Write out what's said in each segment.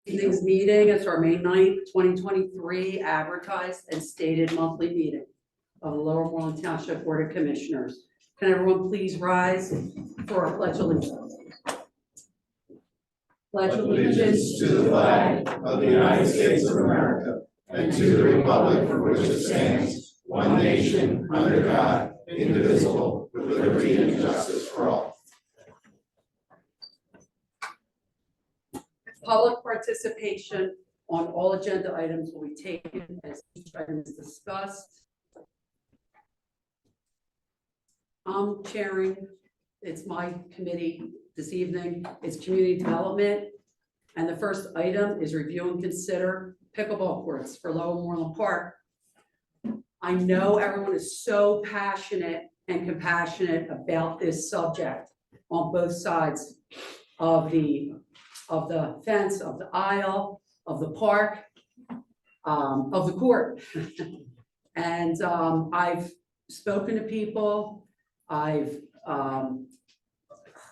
Evening's meeting is our May 9th, 2023 advertised and stated monthly meeting of the Lower Moreland Township Board of Commissioners. Can everyone please rise for our pledge allegiance? Pledge allegiance to the flag of the United States of America and to the republic for which it stands, one nation, under God, indivisible, with liberty and justice for all. Public participation on all agenda items will be taken as each item is discussed. I'm chairing, it's my committee this evening, it's community development. And the first item is review and consider pickleball courts for Lower Moreland Park. I know everyone is so passionate and compassionate about this subject on both sides of the fence, of the aisle, of the park, of the court. And I've spoken to people, I've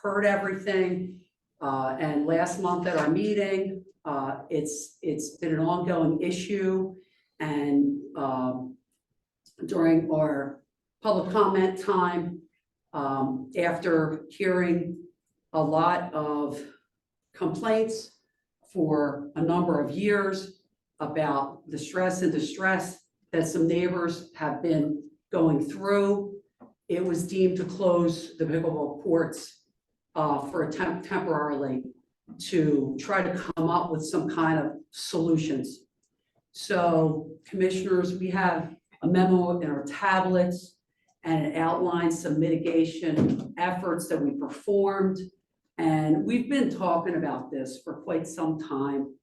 heard everything, and last month at our meeting, it's been an ongoing issue, and during our public comment time, after hearing a lot of complaints for a number of years about the stress and distress that some neighbors have been going through, it was deemed to close the pickleball courts for temporarily to try to come up with some kind of solutions. So commissioners, we have a memo in our tablets and it outlines some mitigation efforts that we performed. And we've been talking about this for quite some time.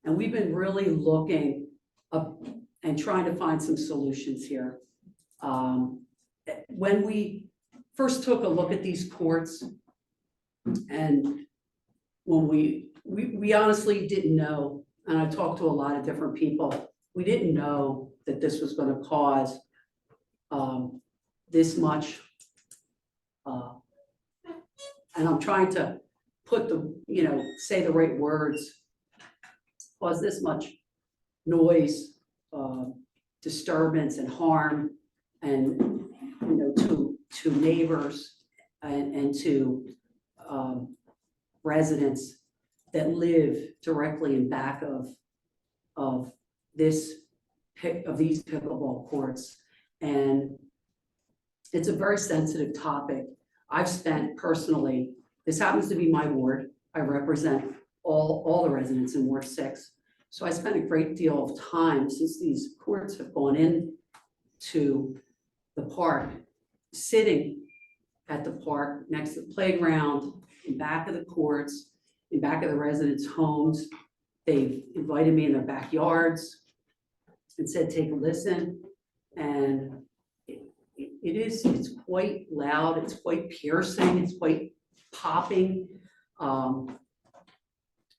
And we've been really looking up and trying to find some solutions here. When we first took a look at these courts, and when we honestly didn't know, and I talked to a lot of different people, we didn't know that this was going to cause this much, and I'm trying to put say the right words, cause this much noise, disturbance and harm, and to neighbors and to residents that live directly in back of these pickleball courts. And it's a very sensitive topic. I've spent personally, this happens to be my ward, I represent all the residents in Ward 6. So I spent a great deal of time since these courts have gone in to the park, sitting at the park next to the playground, in back of the courts, in back of the residents' homes. They've invited me in their backyards and said, take a listen. And it's quite loud, it's quite piercing, it's quite popping. And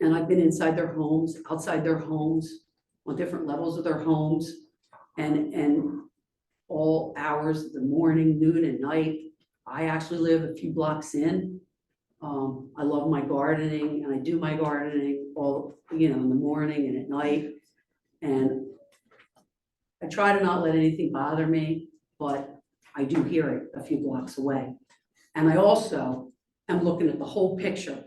I've been inside their homes, outside their homes, on different levels of their homes, and all hours of the morning, noon, and night. I actually live a few blocks in. I love my gardening, and I do my gardening all, in the morning and at night. And I try to not let anything bother me, but I do hear it a few blocks away. And I also am looking at the whole picture.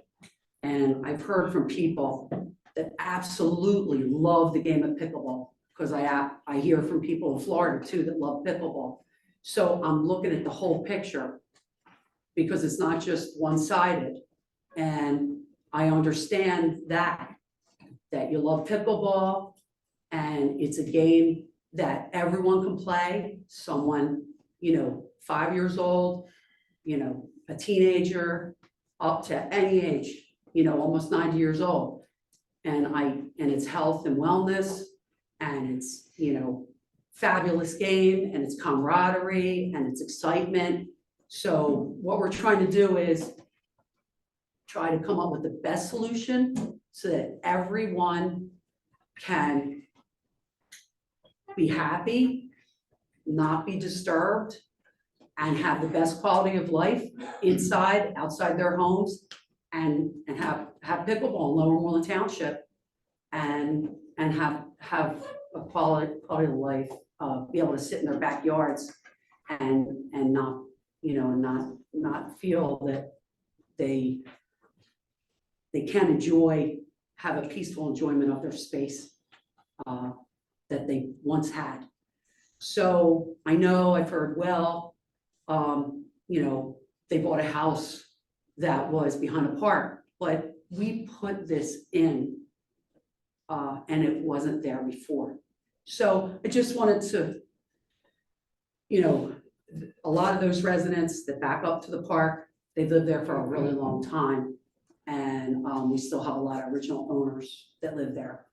And I've heard from people that absolutely love the game of pickleball, because I hear from people in Florida too that love pickleball. So I'm looking at the whole picture, because it's not just one-sided. And I understand that you love pickleball, and it's a game that everyone can play. Someone, 5 years old, a teenager, up to any age, almost 90 years old. And it's health and wellness, and it's, fabulous game, and it's camaraderie, and it's excitement. So what we're trying to do is try to come up with the best solution so that everyone can be happy, not be disturbed, and have the best quality of life inside, outside their homes, and have pickleball in Lower Moreland Township and have a quality of life, be able to sit in their backyards and not, not feel that they can have a peaceful enjoyment of their space that they once had. So I know I've heard, well, they bought a house that was behind a park, but we put this in and it wasn't there before. So I just wanted to, a lot of those residents that back up to the park, they've lived there for a really long time. And we still have a lot of original owners that live there.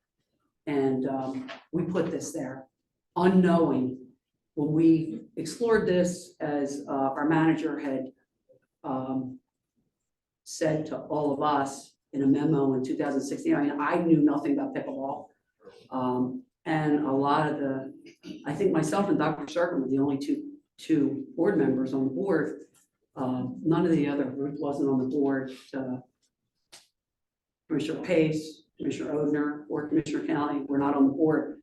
And we put this there unknowing. When we explored this, as our manager had said to all of us in a memo in 2016, I knew nothing about pickleball. And a lot of I think myself and Dr. SIRKEN were the only two board members on the board. None of the other, Ruth wasn't on the board. Commissioner Pace, Commissioner Odner, or Commissioner CANALE were not on the board.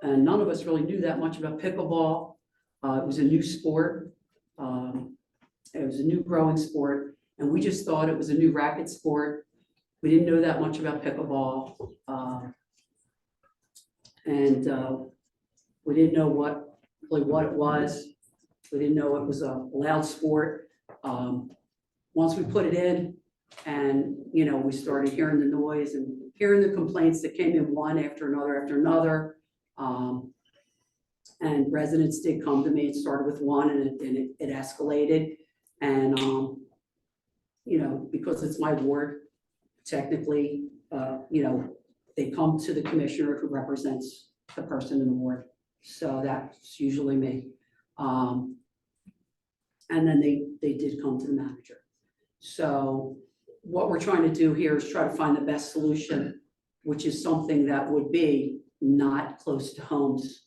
And none of us really knew that much about pickleball. It was a new sport. It was a new growing sport. And we just thought it was a new racket sport. We didn't know that much about pickleball. We didn't know what it was. We didn't know it was a loud sport. Once we put it in and, we started hearing the noise and hearing the complaints that came in one after another. And residents did come to me. It started with one and it escalated. And, because it's my ward, technically, they come to the commissioner who represents the person in the ward. So that's usually me. And then they did come to the manager. So what we're trying to do here is try to find the best solution, which is something that would be not close to homes.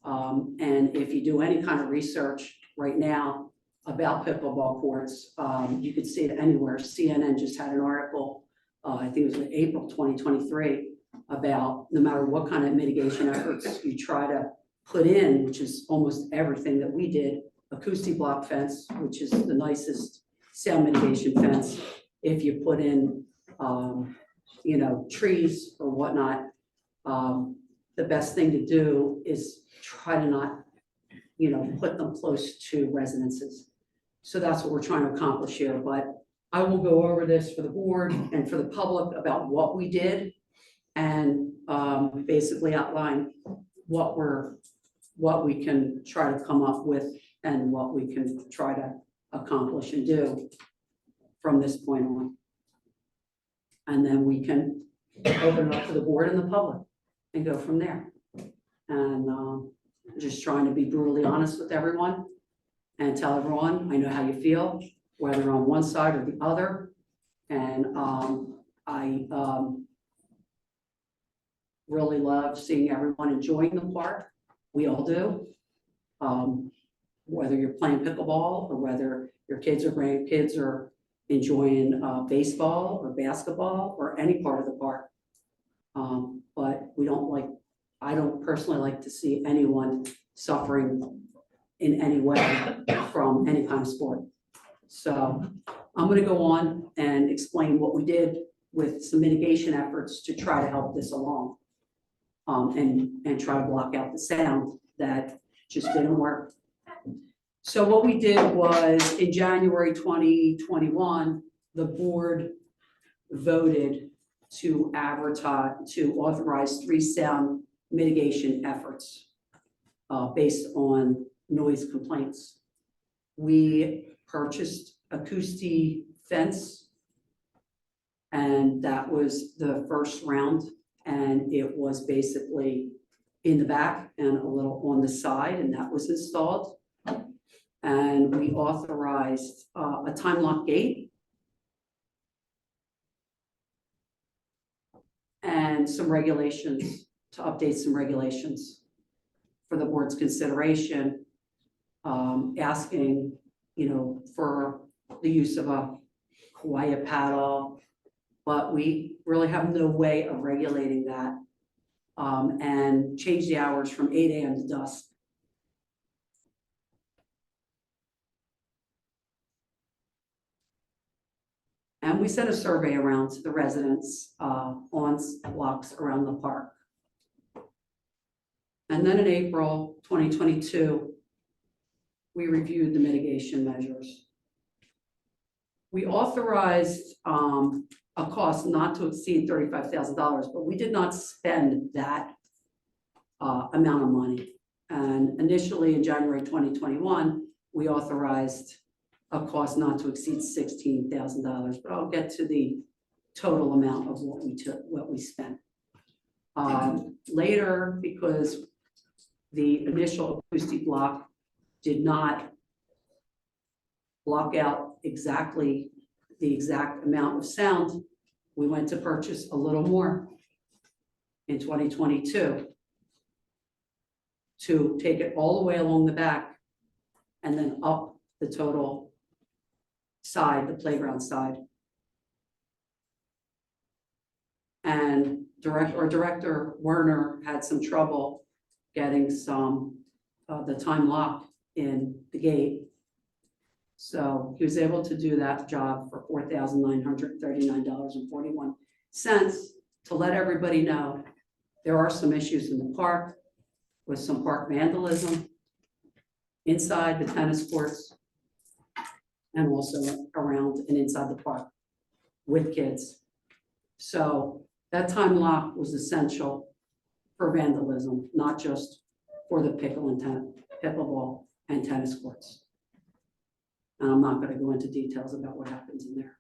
And if you do any kind of research right now about pickleball courts, you could see it anywhere. CNN just had an article, I think it was in April 2023, about no matter what kind of mitigation efforts you try to put in, which is almost everything that we did, acoustic block fence, which is the nicest sound mitigation fence. If you put in, trees or whatnot, the best thing to do is try to not, put them close to residences. So that's what we're trying to accomplish here. But I will go over this for the board and for the public about what we did and basically outline what we can try to come up with and what we can try to accomplish and do from this point on. And then we can open it up to the board and the public and go from there. And just trying to be brutally honest with everyone and tell everyone, I know how you feel, whether on one side or the other. And I really love seeing everyone enjoying the park. We all do. Whether you're playing pickleball or whether your kids or grandkids are enjoying baseball or basketball or any part of the park. But I don't personally like to see anyone suffering in any way from any kind of sport. So I'm going to go on and explain what we did with some mitigation efforts to try to help this along and try to block out the sound that just didn't work. So what we did was in January 2021, the board voted to authorize 3 sound mitigation efforts based on noise complaints. We purchased acoustic fence, and that was the first round, and it was basically in the back and a little on the side, and that was installed. And we authorized a time lock gate and some regulations, to update some regulations for the board's consideration, asking, for the use of a quiet paddle, but we really have no way of regulating that and change the hours from 8 AM to dusk. And we sent a survey around to the residents on blocks around the park. And then in April 2022, we reviewed the mitigation measures. We authorized a cost not to exceed $35,000, but we did not spend that amount of money. And initially in January 2021, we authorized a cost not to exceed $16,000, but I'll get to the total amount of what we spent. Later, because the initial acoustic block did not block out exactly the exact amount of sound, we went to purchase a little more in 2022 to take it all the way along the back and then up the total side, the playground side. And our director, Werner, had some trouble getting the time lock in the gate. So he was able to do that job for $4,939.41 to let everybody know there are some issues in the park with some park vandalism inside the tennis courts and also around and inside the park with kids. So that time lock was essential for vandalism, not just for the pickleball and tennis courts. And I'm not going to go into details about what happens in there.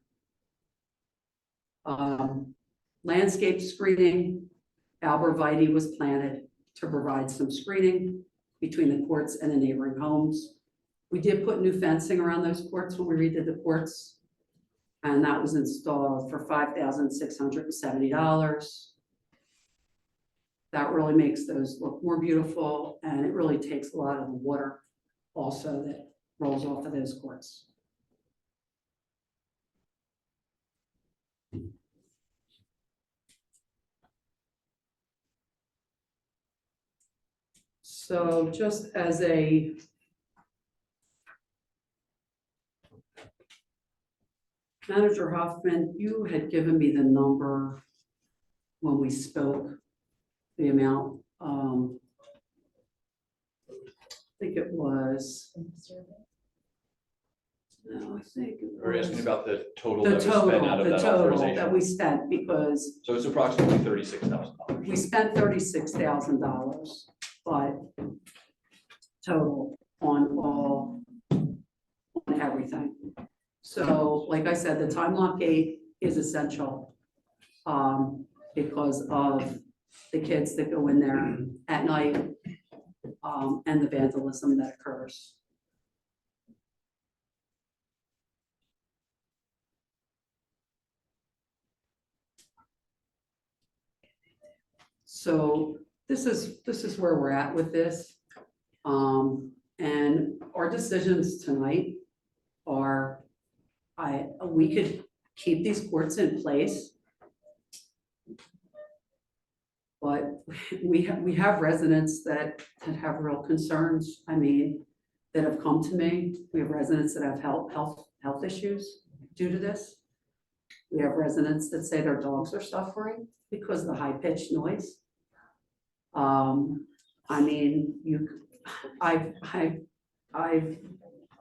Landscape screening, arborvitae was planted to provide some screening between the courts and the neighboring homes. We did put new fencing around those courts when we redid the courts, and that was installed for $5,670. That really makes those look more beautiful, and it really takes a lot of the water also that rolls off of those courts. So just as a Manager Hoffman, you had given me the number when we spoke, the amount, I think it was, no, I think it We're asking was about the total the that was spent out of that total that authorization. we spent, because So it's approximately $36,000. we spent $36,000, but total on everything. So like I said, the time lock gate is essential because of the kids that go in there at night and the vandalism that occurs. So this is where we're at with this. And our decisions tonight are, we could keep these courts in place, but we have residents that have real concerns. I mean, that have come to me. We have residents that have health issues due to this. We have residents that say their dogs are suffering because of the high-pitched noise. I mean, I've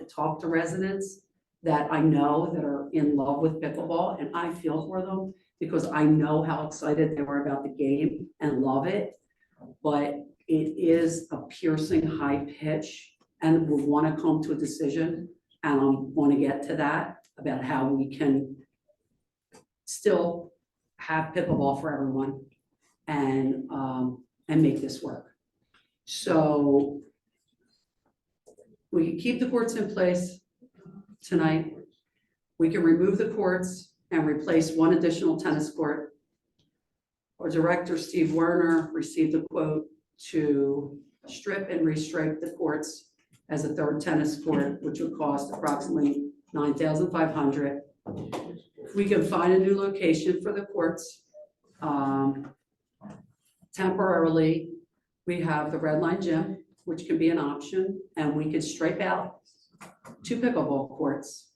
talked to residents that I know that are in love with pickleball, and I feel for them because I know how excited they were about the game and love it. But it is a piercing high pitch, and we want to come to a decision, and I want to get to that about how we can still have pickleball for everyone and make this work. So we can keep the courts in place tonight. We can remove the courts and replace one additional tennis court. Our director, Steve Werner, received a quote to strip and restripe the courts as a third tennis court, which would cost approximately $9,500. If we can find a new location for the courts, temporarily, we have the Red Line Gym, which can be an option, and we could stripe out 2 pickleball courts.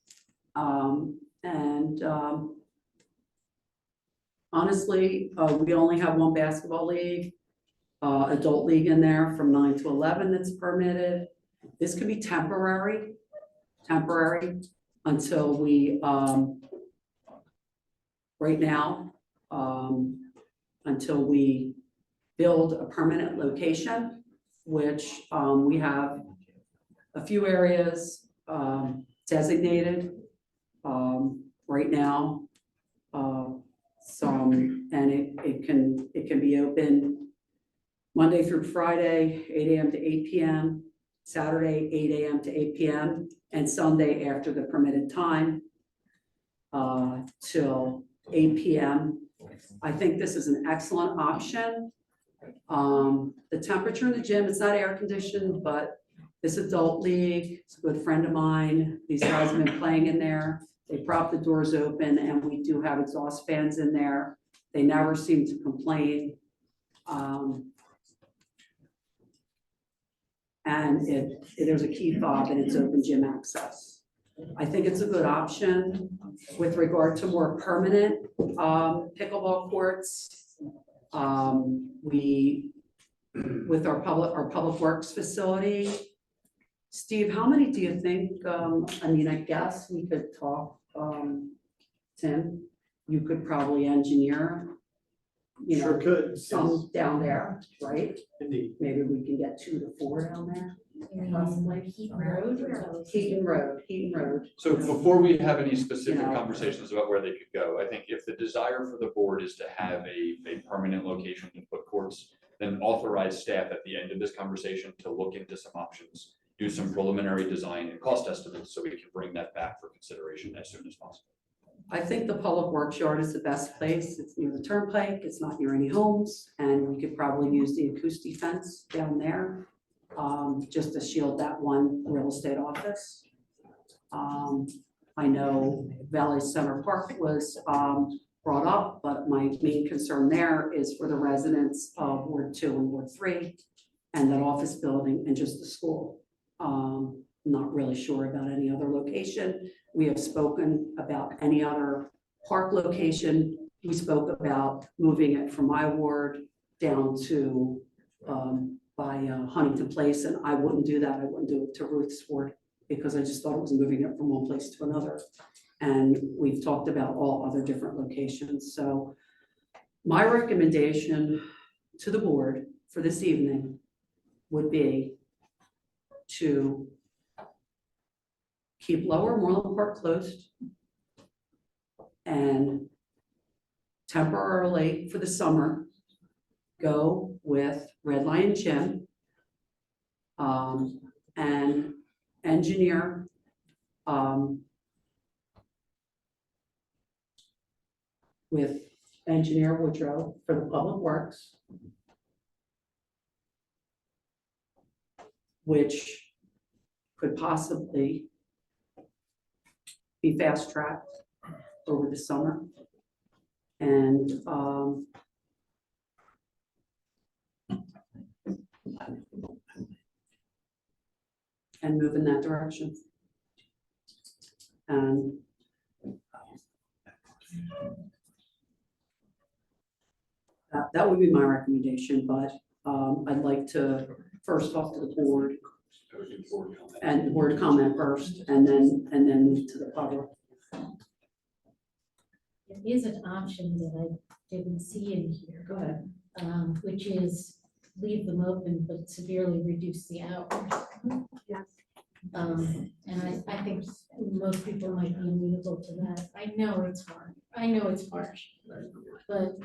Honestly, we only have 1 basketball league, adult league in there from 9 to 11 that's permitted. This could be temporary until we, right now, until we build a permanent location, which we have a few areas designated right now. And it can be open Monday through Friday, 8 a.m. to 8 p.m., Saturday, 8 a.m. to 8 p.m., and Sunday after the permitted time till 8 p.m. I think this is an excellent option. The temperature in the gym, it's not air conditioned, but this adult league, it's a good friend of mine. These guys have been playing in there. They prop the doors open and we do have exhaust fans in there. They never seem to complain. And there's a key fob and it's open gym access. I think it's a good option with regard to more permanent pickleball courts. With our public works facility, Steve, how many do you think, I mean, I guess we could talk, Tim, you could probably engineer, you Sure know, could. some down there, right? Indeed. Maybe we can get 2 to 4 down there. Like Heaton Road or? Heaton Road. So before we have any specific Yeah. conversations about where they could go, I think if the desire for the board is to have a permanent location to put courts, then authorize staff at the end of this conversation to look into some options, do some preliminary design and cost estimates so we can bring that back for consideration as soon as possible. I think the public works yard is the best place. It's near the turnpike, it's not near any homes, and we could probably use the acoustic fence down there just to shield that one real estate office. I know Valley Center Park was brought up, but my main concern there is for the residents of Ward 2 and Ward 3 and that office building and just the school. Not really sure about any other location. We have spoken about any other park location. We spoke about moving it from my ward down to by Huntington Place, and I wouldn't do that. I wouldn't do it to Ruth's ward because I just thought it was moving it from one place to another. And we've talked about all other different locations. So my recommendation to the board for this evening would be to keep Lower Moreland Park closed and temporarily for the summer, go with Red Lion Gym and engineer with Engineer Woodrow for the public works, which could possibly be fast-tracked over the summer. And move in that direction. And that would be my recommendation, but I'd like to first talk to the board and the board comment first, and then move to the public. There is an option that I didn't see in here. Go ahead. Which is leave them open but severely reduce the hours. Yes. And I think most people might be amenable to that. I know it's hard. I know it's harsh. But,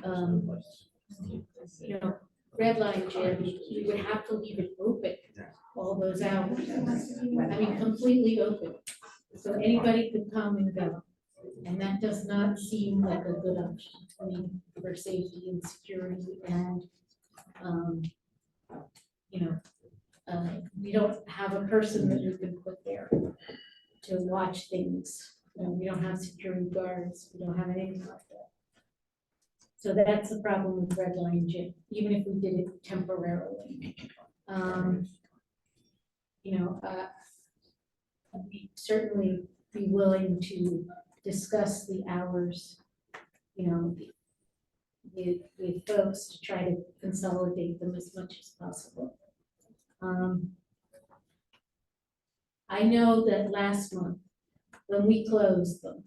you know, Red Line Gym, you would have to leave it open all those hours. I mean, completely open. So anybody could come and go. And that does not seem like a good option, I mean, for safety and security and, you know, we don't have a person that we can put there to watch things. You know, we don't have security guards, we don't have anything like that. So that's the problem with Red Lion Gym, even if we did it temporarily. You know, I'd certainly be willing to discuss the hours, you know, with folks to try to consolidate them as much as possible. I know that last month, when we closed them,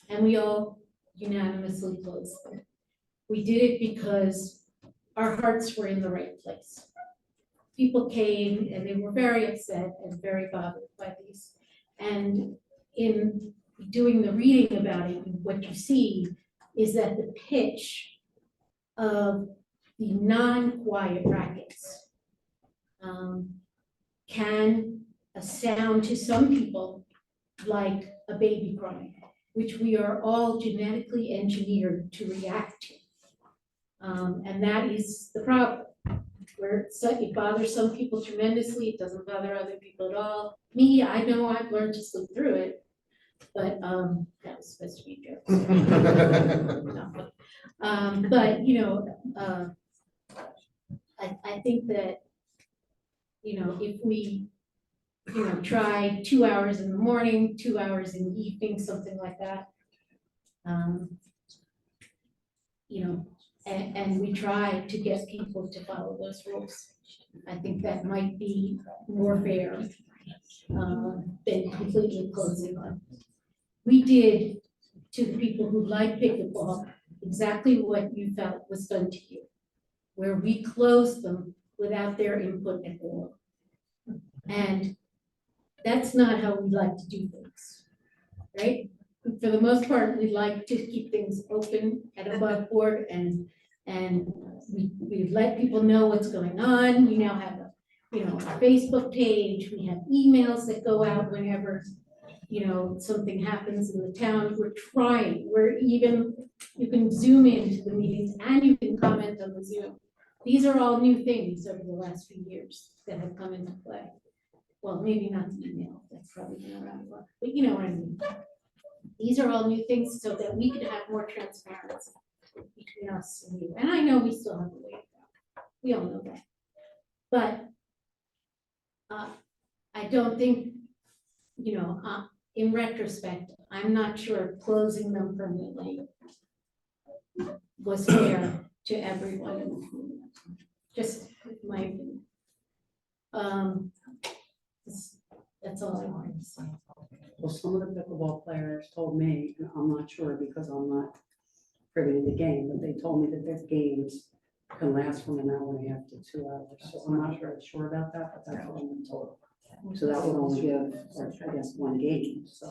and we all unanimously closed them, we did it because our hearts were in the right place. People came and they were very upset and very bothered by these. And in doing the reading about it, what you see is that the pitch of the non-quiet rackets can sound to some people like a baby crying, which we are all genetically engineered to react to. And that is the problem. Where it bothers some people tremendously, it doesn't bother other people at all. Me, I know I've learned to sleep through it, but that was supposed to be a joke. No. But you know, I think that, you know, if we, you know, try 2 hours in the morning, 2 hours in the evening, something like that, you know, and we try to get people to follow those rules. I think that might be more fair than completely closing them. We did to the people who like pickleball exactly what you felt was done to you, where we closed them without their input at all. And that's not how we like to do things, right? For the most part, we like to keep things open and above board, and we let people know what's going on. We now have a, you know, a Facebook page. We have emails that go out whenever, you know, something happens in the town. We're trying. We're even, you can zoom into the meetings and you can comment on the Zoom. These are all new things over the last few years that have come into play. Well, maybe not the email. That's probably been around a lot, but you know what I mean. These are all new things so that we could have more transparency between us and you. And I know we still have a way to go. We all know that. But I don't think, you know, in retrospect, I'm not sure closing them permanently was fair to everyone. Just my opinion. That's all I wanted to say. Well, some of the pickleball players told me, and I'm not sure because I'm not privy to the game, but they told me that their games can last from an hour and a half to 2 hours. So I'm not sure about that, but that's what I've been told. So that would only give, I guess, one game, so.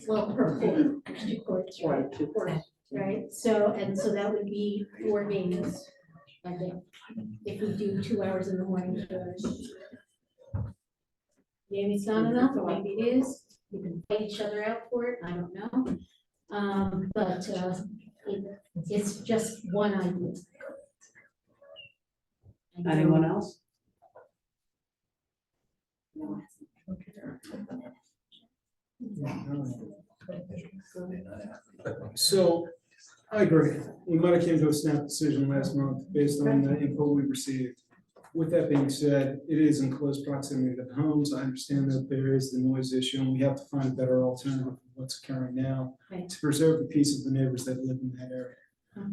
Well, per court, 2 courts, right? Right, 2 courts. Right, so, and so that would be 4 games, I think, if we do 2 hours in the morning, 2 hours. Maybe it's not enough, or maybe it is, you can pay each other out for it, I don't know. But it's just one idea. Anyone else? So, I agree. We might have came to a snap decision last month based on the input we received. With that being said, it is in close proximity to the homes. I understand that there is the noise issue, and we have to find a better alternative than what's occurring now Right. to preserve the peace of the neighbors that live in that area.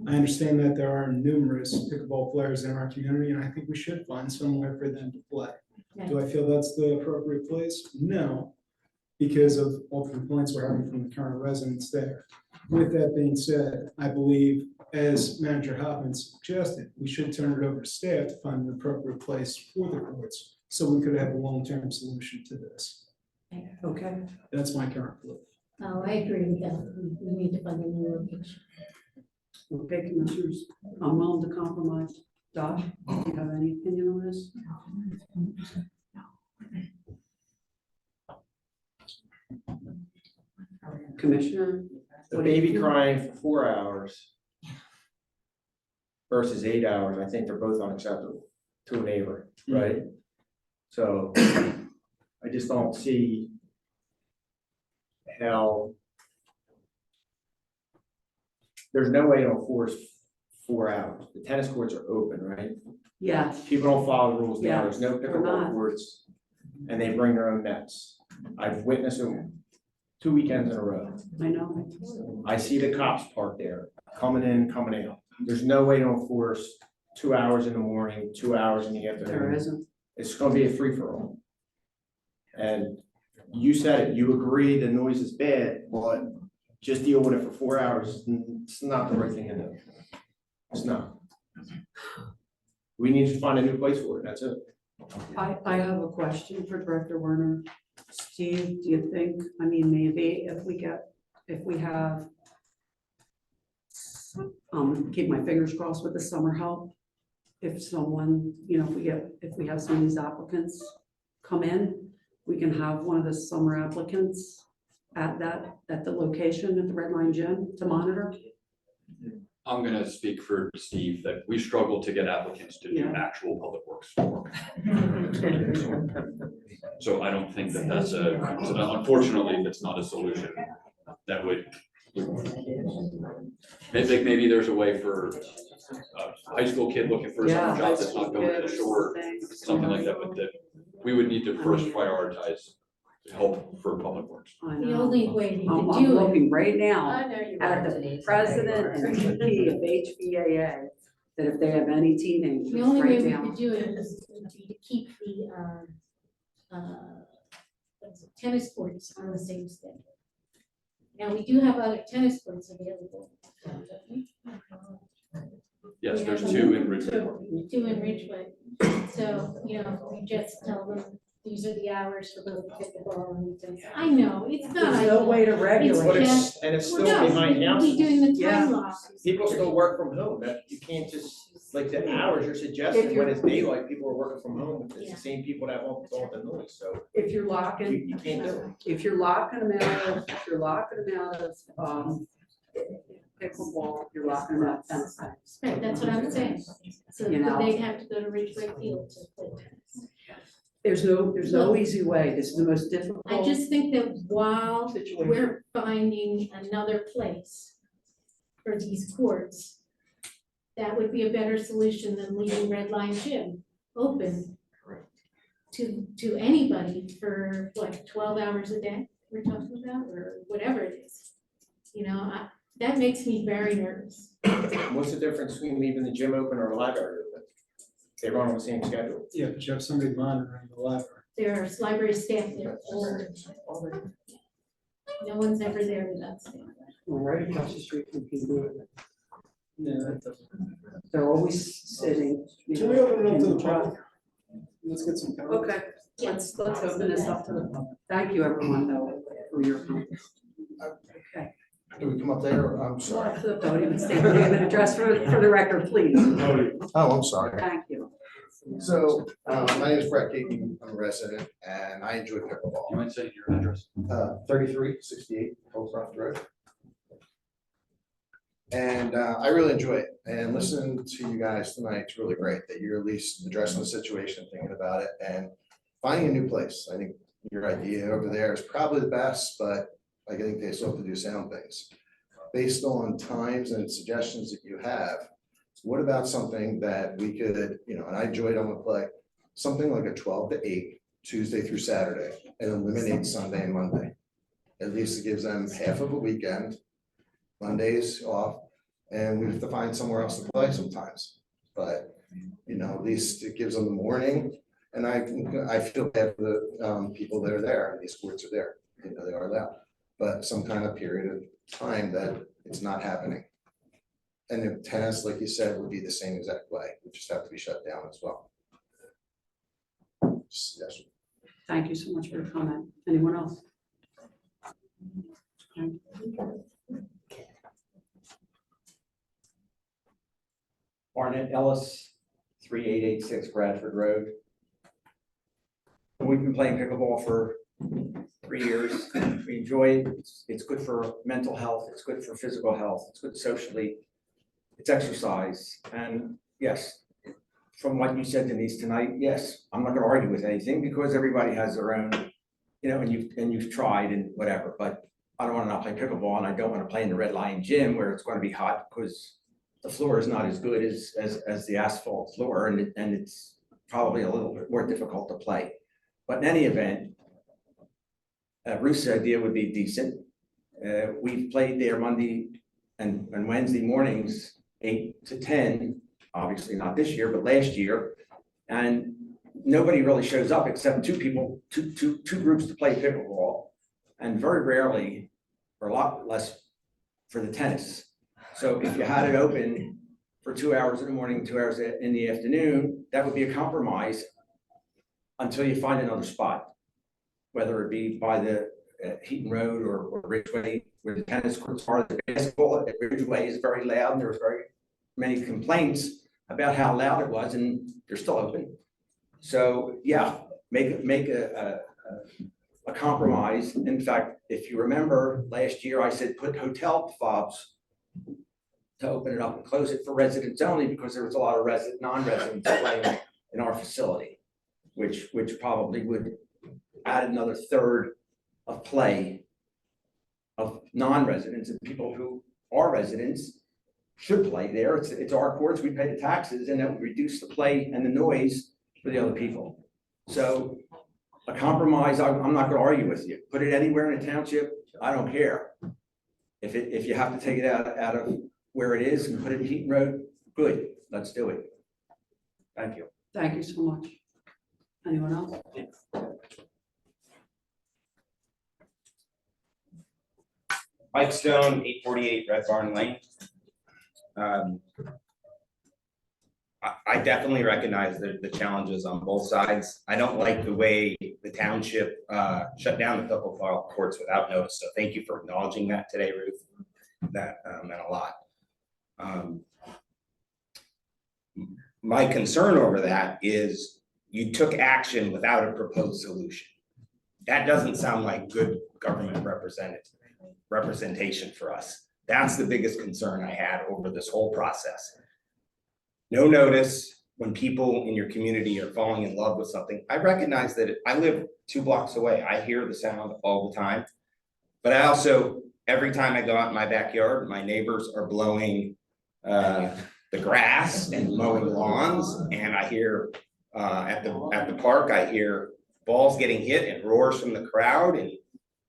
I understand that there are numerous pickleball players in our community, and I think we should find somewhere for them to play. Right. Do I feel that's the appropriate place? No, because of all the complaints we're having from the current residents there. With that being said, I believe, as Manager Hoffman suggested, we should turn it over to staff to find an appropriate place for the courts, so we could have a long-term solution to this. Okay. That's my current belief. Oh, I agree with that, we need to find a new location. Okay, commissioners, I'm willing to compromise. Josh, do you have any opinion on this? Commissioner? The what do you baby think? crying for 4 hours versus 8 hours, I think they're both unacceptable to a neighbor, right? So I just don't see how there's no way to enforce 4 hours. The tennis courts are open, right? Yes, People don't follow the rules now. Yeah, There's no they're pickleball not. courts, and they bring their own nets. I've witnessed it 2 weekends in a row. I know. I see the cops parked there, coming in, coming out. There's no way to enforce 2 hours in the morning, 2 hours in the There afternoon. isn't. It's gonna be a free-for-all. And you said it, you agree the noise is bad, but just deal with it for 4 hours. It's not the right thing to do. It's not. We need to find a new place for it, that's it. I have a question for Director Werner. Steve, do you think, I mean, maybe if we have, keep my fingers crossed with the summer help, if someone, you know, if we have some of these applicants come in, we can have one of the summer applicants at the location at the Red Line Gym to monitor. I'm gonna speak for Steve that we struggle to get applicants to do Yeah. actual public works work. So I don't think that that's unfortunately, that's not a solution that would. Maybe there's a way for a high school kid looking for a Yeah, summer job that's not going to the shore, something like that, but that we would need to first prioritize help for public works. I The know. only way we I'm could do it. looking right now I know you at are, the Denise. president and VP of HVAA, that if they have any teenagers, The only way right we now. could do it is to keep the, what's it, tennis courts on the same schedule. Now, we do have other tennis courts available. don't we? Yes, We there's have 2 in Ridgeway. 2 in Ridgeway. So, you know, we just tell them, these are the hours for both pickleball and tennis. I know, it's not. There's no way to But regulate. it's, and it's still Well, no, behind we'll be houses. doing the Yeah. time locks. People still work from home, that, you can't just, like the hours you're suggesting, when it's daylight, people are working from home, it's Yeah. the same people that want the noise, so If you're you, locking, you can't do it. if you're locking them out of, pickleball, you're locking them out of tennis. Right, that's what I'm saying. So You know. they'd have to go to Ridgeway Field to play tennis. There's no easy way. This is the most difficult. I just think that while Situation. we're finding another place for these courts, that would be a better solution than leaving Red Line Gym open to anybody for what, 12 hours a day we're talking about, or whatever it is. You know, that makes me very nervous. What's the difference between leaving the gym open or the library open? They run on the same schedule. Yeah, but you have somebody monitoring the library. There's library staff there all the time. No one's ever there without staff. Well, right across the street from people. Yeah, that doesn't. They're always sitting. you Can we know, open it up to in the public? Let's get some. comments. Okay, let's open this up to the public. Thank you, everyone, though, for your comments. Okay. Do we come up there? I'm Go sorry. up to the podium and state your name and address for the record, please. Oh, I'm sorry. Thank you. So, my name is Brett Keaton, I'm a resident, and I enjoy You pickleball. might say your address. 3368 Holcroft Road. And I really enjoy it, and listening to you guys tonight is really great, that you're at least addressing the situation, thinking about it, and finding a new place. I think your idea over there is probably the best, but I think they still have to do sound things. Based on times and suggestions that you have, what about something that we could, you know, and I enjoyed on the play, something like a 12 to 8, Tuesday through Saturday, and eliminate Sunday and Monday. At least it gives them half of a weekend, Mondays off, and we have to find somewhere else to play sometimes. But, you know, at least it gives them the morning, and I feel bad for the people that are there, and these courts are there, you know, they are allowed. But some kind of period of time that it's not happening. And if tennis, like you said, would be the same exact way, would just have to be shut down as well. Yes. Thank you so much for your comment. Anyone else? Okay. Barnett Ellis, 3886 Bradford Road. We've been playing pickleball for 3 years. We enjoy it. It's good for mental health. It's good for physical health. It's good socially. It's exercise. And yes, from what you said, Denise, tonight, yes, I'm not going to argue with anything because everybody has their own, you know, and you've tried and whatever. But I don't want to not play pickleball, and I don't want to play in the Red Lion Gym where it's going to be hot because the floor is not as good as the asphalt floor, and it's probably a little bit more difficult to play. But in any event, Ruth's idea would be decent. We've played there Monday and Wednesday mornings, 8 to 10, obviously not this year, but last year. And nobody really shows up except two groups to play pickleball, and very rarely, or a lot less for the tennis. So if you had it open for 2 hours in the morning, 2 hours in the afternoon, that would be a compromise until you find another spot, whether it be by the Heaton Road or Ridgeway, where the tennis courts are. The basketball at Ridgeway is very loud, and there's very many complaints about how loud it was, and they're still open. So yeah, make a compromise. In fact, if you remember last year, I said put hotel fobs to open it up and close it for residents only, because there was a lot of non-residents playing in our facility, which probably would add another third of play of non-residents, and people who are residents should play there. It's our courts, we pay the taxes, and that would reduce the play and the noise for the other people. So a compromise, I'm not gonna argue with you. Put it anywhere in the township, I don't care. If you have to take it out of where it is and put it in Heaton Road, good, let's do it. Thank you. Thank you so much. Anyone else? Mike Stone, 848 Red Barn Lane. I definitely recognize the challenges on both sides. I don't like the way the township shut down the pickleball courts without notice. So thank you for acknowledging that today, Ruth. That meant a lot. My concern over that is you took action without a proposed solution. That doesn't sound like good government representation for us. That's the biggest concern I had over this whole process. No notice when people in your community are falling in love with something. I recognize that I live 2 blocks away. I hear the sound all the time. But I also, every time I go out in my backyard, my neighbors are blowing the grass and mowing lawns. And I hear at the park, I hear balls getting hit and roars from the crowd. And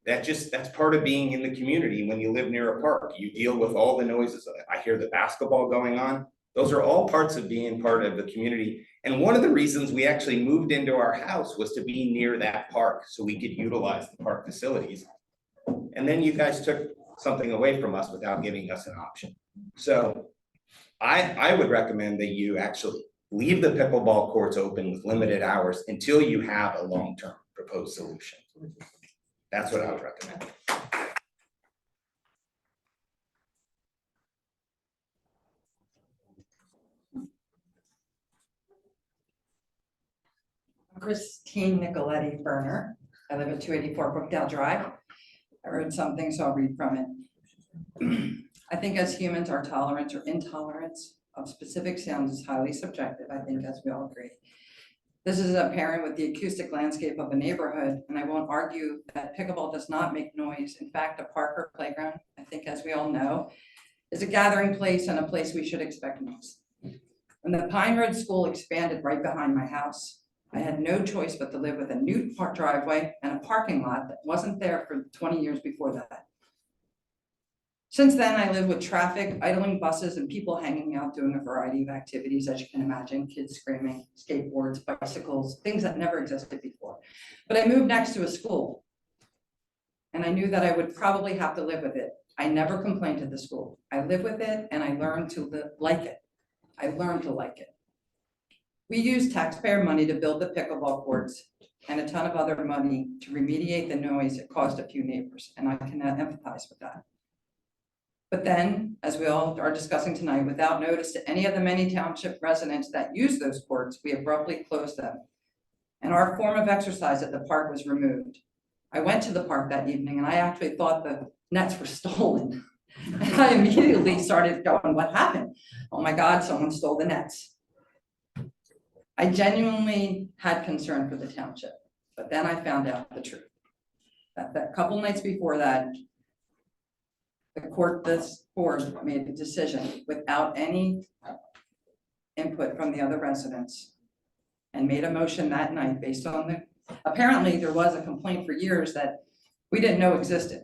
that's part of being in the community. When you live near a park, you deal with all the noises. I hear the basketball going on. Those are all parts of being part of the community. And one of the reasons we actually moved into our house was to be near that park so we could utilize the park facilities. And then you guys took something away from us without giving us an option. So I would recommend that you actually leave the pickleball courts open with limited hours until you have a long-term proposed solution. That's what I would recommend. Christine Nicoletti Berner. I live at 284 Brookdale Drive. I wrote something, so I'll read from it. I think as humans, our tolerance or intolerance of specific sounds is highly subjective, I think, as we all agree. This is apparent with the acoustic landscape of a neighborhood, and I won't argue that pickleball does not make noise. In fact, a park or playground, I think, as we all know, is a gathering place and a place we should expect noise. When the Pine Ridge School expanded right behind my house, I had no choice but to live with a new park driveway and a parking lot that wasn't there for 20 years before that. Since then, I live with traffic, idling buses, and people hanging out doing a variety of activities, as you can imagine, kids screaming, skateboards, bicycles, things that never existed before. But I moved next to a school, and I knew that I would probably have to live with it. I never complained to the school. I live with it, and I learned to like it. I learned to like it. We used taxpayer money to build the pickleball courts and a ton of other money to remediate the noise it caused a few neighbors, and I can empathize with that. But then, as we all are discussing tonight, without notice to any of the many township residents that use those courts, we abruptly closed them. And our form of exercise at the park was removed. I went to the park that evening and I actually thought the nets were stolen. And I immediately started going, what happened? Oh my God, someone stole the nets. I genuinely had concern for the township, but then I found out the truth. That couple nights before that, this board made a decision without any input from the other residents and made a motion that night based on apparently there was a complaint for years that we didn't know existed.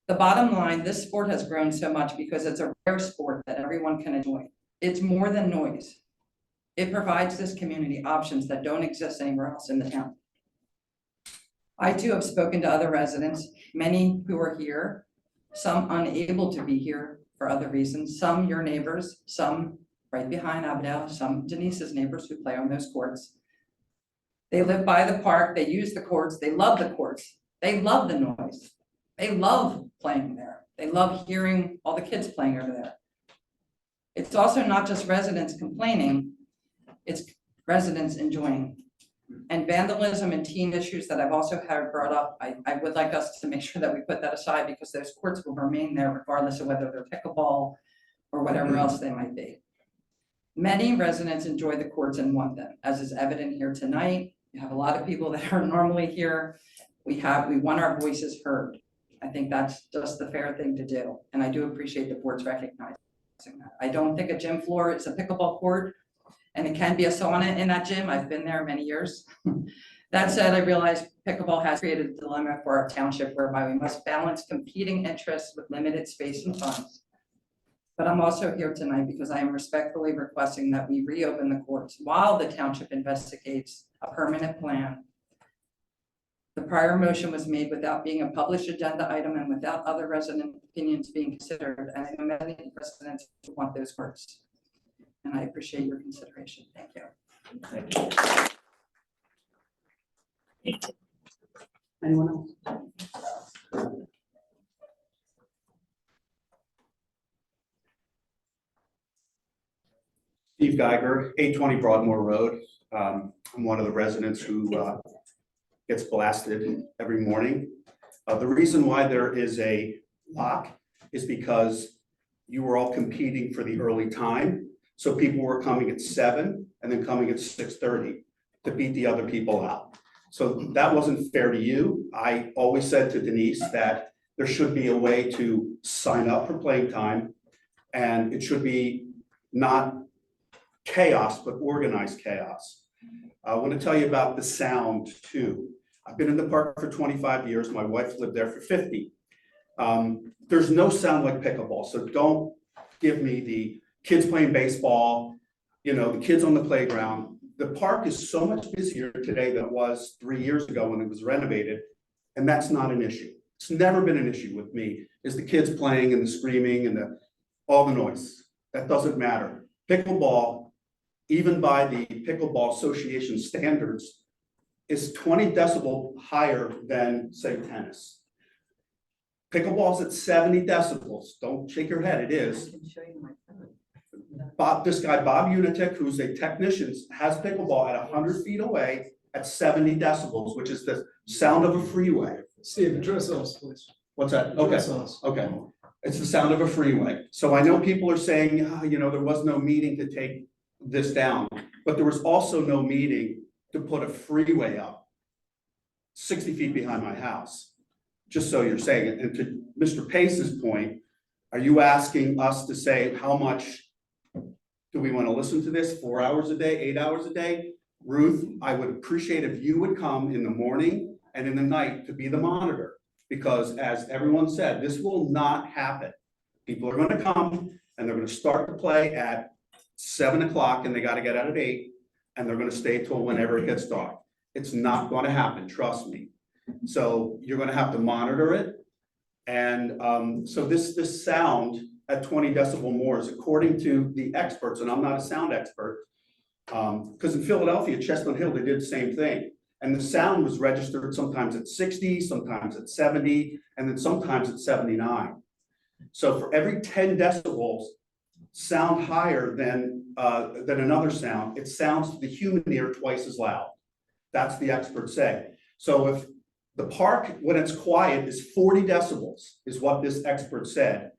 The bottom line, this sport has grown so much because it's a rare sport that everyone can enjoy. It's more than noise. It provides this community options that don't exist anywhere else in the town. I too have spoken to other residents, many who are here, some unable to be here for other reasons, some your neighbors, some right behind Abdel, some Denise's neighbors who play on those courts. They live by the park, they use the courts, they love the courts, they love the noise. They love playing there. They love hearing all the kids playing over there. It's also not just residents complaining, it's residents enjoying. And vandalism and teen issues that I've also had brought up, I would like us to make sure that we put that aside because those courts will remain there regardless of whether they're pickleball or whatever else they might be. Many residents enjoy the courts and want them, as is evident here tonight. You have a lot of people that are normally here. We want our voices heard. I think that's just the fair thing to do. And I do appreciate the board's recognizing that. I don't think a gym floor is a pickleball court and it can be a sauna in that gym. I've been there many years. That said, I realize pickleball has created a dilemma for our township whereby we must balance competing interests with limited space and funds. But I'm also here tonight because I am respectfully requesting that we reopen the courts while the township investigates a permanent plan. The prior motion was made without being a published agenda item and without other resident opinions being considered. And I know many residents want those courts. And I appreciate your consideration. Thank you. Anyone else? Steve Geiger, 820 Broadmoor Road. I'm one of the residents who gets blasted every morning. The reason why there is a lock is because you were all competing for the early time. So people were coming at 7 and then coming at 6:30 to beat the other people out. So that wasn't fair to you. I always said to Denise that there should be a way to sign up for playing time and it should be not chaos, but organized chaos. I want to tell you about the sound too. I've been in the park for 25 years. My wife lived there for 50. There's no sound like pickleball. So don't give me the kids playing baseball, you know, the kids on the playground. The park is so much busier today than it was 3 years ago when it was renovated. And that's not an issue. It's never been an issue with me, is the kids playing and the screaming and all the noise. That doesn't matter. Pickleball, even by the Pickleball Association standards, is 20 decibel higher than, say, tennis. Pickleball's at 70 decibels. Don't shake your head, it is. I can show you my phone. This guy, Bob Unitek, who's a technician, has pickleball at 100 feet away at 70 decibels, which is the sound of a freeway. Steve, address us, please. What's that? Okay, Address us. okay. It's the sound of a freeway. So I know people are saying, you know, there was no meeting to take this down, but there was also no meeting to put a freeway up 60 feet behind my house. Just so you're saying it. And to Mr. Pace's point, are you asking us to say how much do we want to listen to this? 4 hours a day, 8 hours a day? Ruth, I would appreciate if you would come in the morning and in the night to be the monitor. Because as everyone said, this will not happen. People are going to come and they're going to start to play at 7 o'clock and they got to get out at 8 and they're going to stay till whenever it gets dark. It's not going to happen, trust me. So you're going to have to monitor it. And so this sound at 20 decibel more is according to the experts, and I'm not a sound expert, because in Philadelphia, Chestnut Hill, they did the same thing. And the sound was registered sometimes at 60, sometimes at 70, and then sometimes at 79. So for every 10 decibels sound higher than another sound, it sounds to the human ear twice as loud. That's the experts say. So if the park, when it's quiet, is 40 decibels, is what this expert said.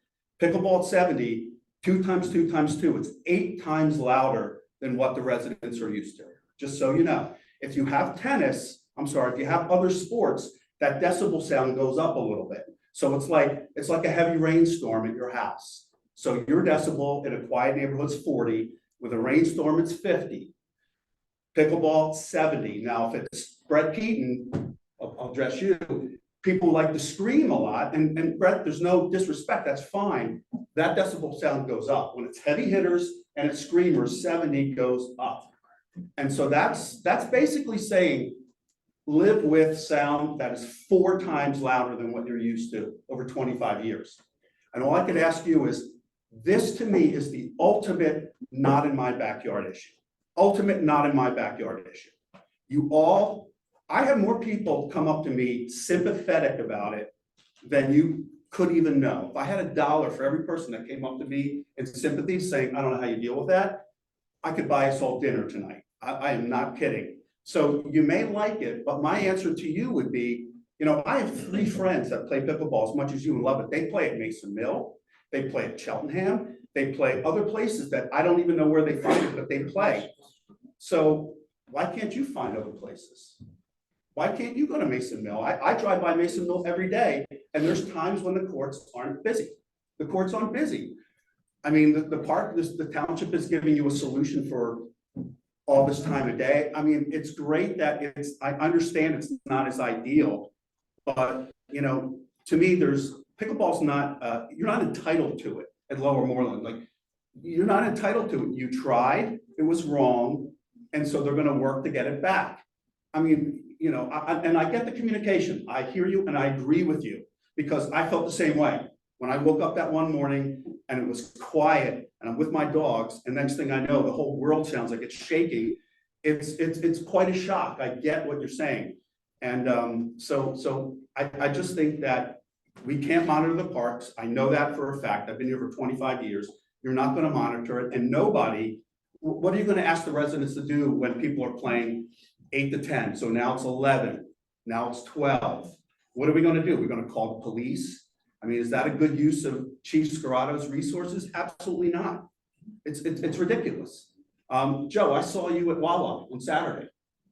Pickleball at 70, 2 times 2 times 2, it's 8 times louder than what the residents are used to, just so you know. If you have tennis, if you have other sports, that decibel sound goes up a little bit. So it's like a heavy rainstorm at your house. So your decibel in a quiet neighborhood is 40, with a rainstorm, it's 50. Pickleball, 70. Now, if it's Brett Keaton, I'll address you. People like to scream a lot, and Brett, there's no disrespect, that's fine. That decibel sound goes up. When it's heavy hitters and it's screamers, 70 goes up. And so that's basically saying, live with sound that is 4 times louder than what you're used to over 25 years. And all I could ask you is, this to me is the ultimate not in my backyard issue. Ultimate not in my backyard issue. I have more people come up to me sympathetic about it than you could even know. If I had $1 for every person that came up to me in sympathy saying, I don't know how you deal with that, I could buy us all dinner tonight. I am not kidding. So you may like it, but my answer to you would be, I have 3 friends that play pickleball as much as you and love it. They play at Mason Mill, they play at Cheltenham, they play other places that I don't even know where they find it, but they play. So why can't you find other places? Why can't you go to Mason Mill? I drive by Mason Mill every day, and there's times when the courts aren't busy. The courts aren't busy. I mean, the township is giving you a solution for all this time of day. I mean, it's great that I understand it's not as ideal, but to me, pickleball's not, you're not entitled to it at Lower Moreland. Like, you're not entitled to it. You tried, it was wrong, and so they're gonna work to get it back. I mean, and I get the communication. I hear you and I agree with you, because I felt the same way. When I woke up that one morning and it was quiet and I'm with my dogs, and next thing I know, the whole world sounds like it's shaking. It's quite a shock. I get what you're saying. And so I just think that we can't monitor the parks. I know that for a fact. I've been here for 25 years. You're not going to monitor it, and what are you going to ask the residents to do when people are playing 8 to 10? So now it's 11, now it's 12. What are we going to do? We're going to call the police? I mean, is that a good use of Chief Scarato's resources? Absolutely not. It's ridiculous. Joe, I saw you at Wawa on Saturday.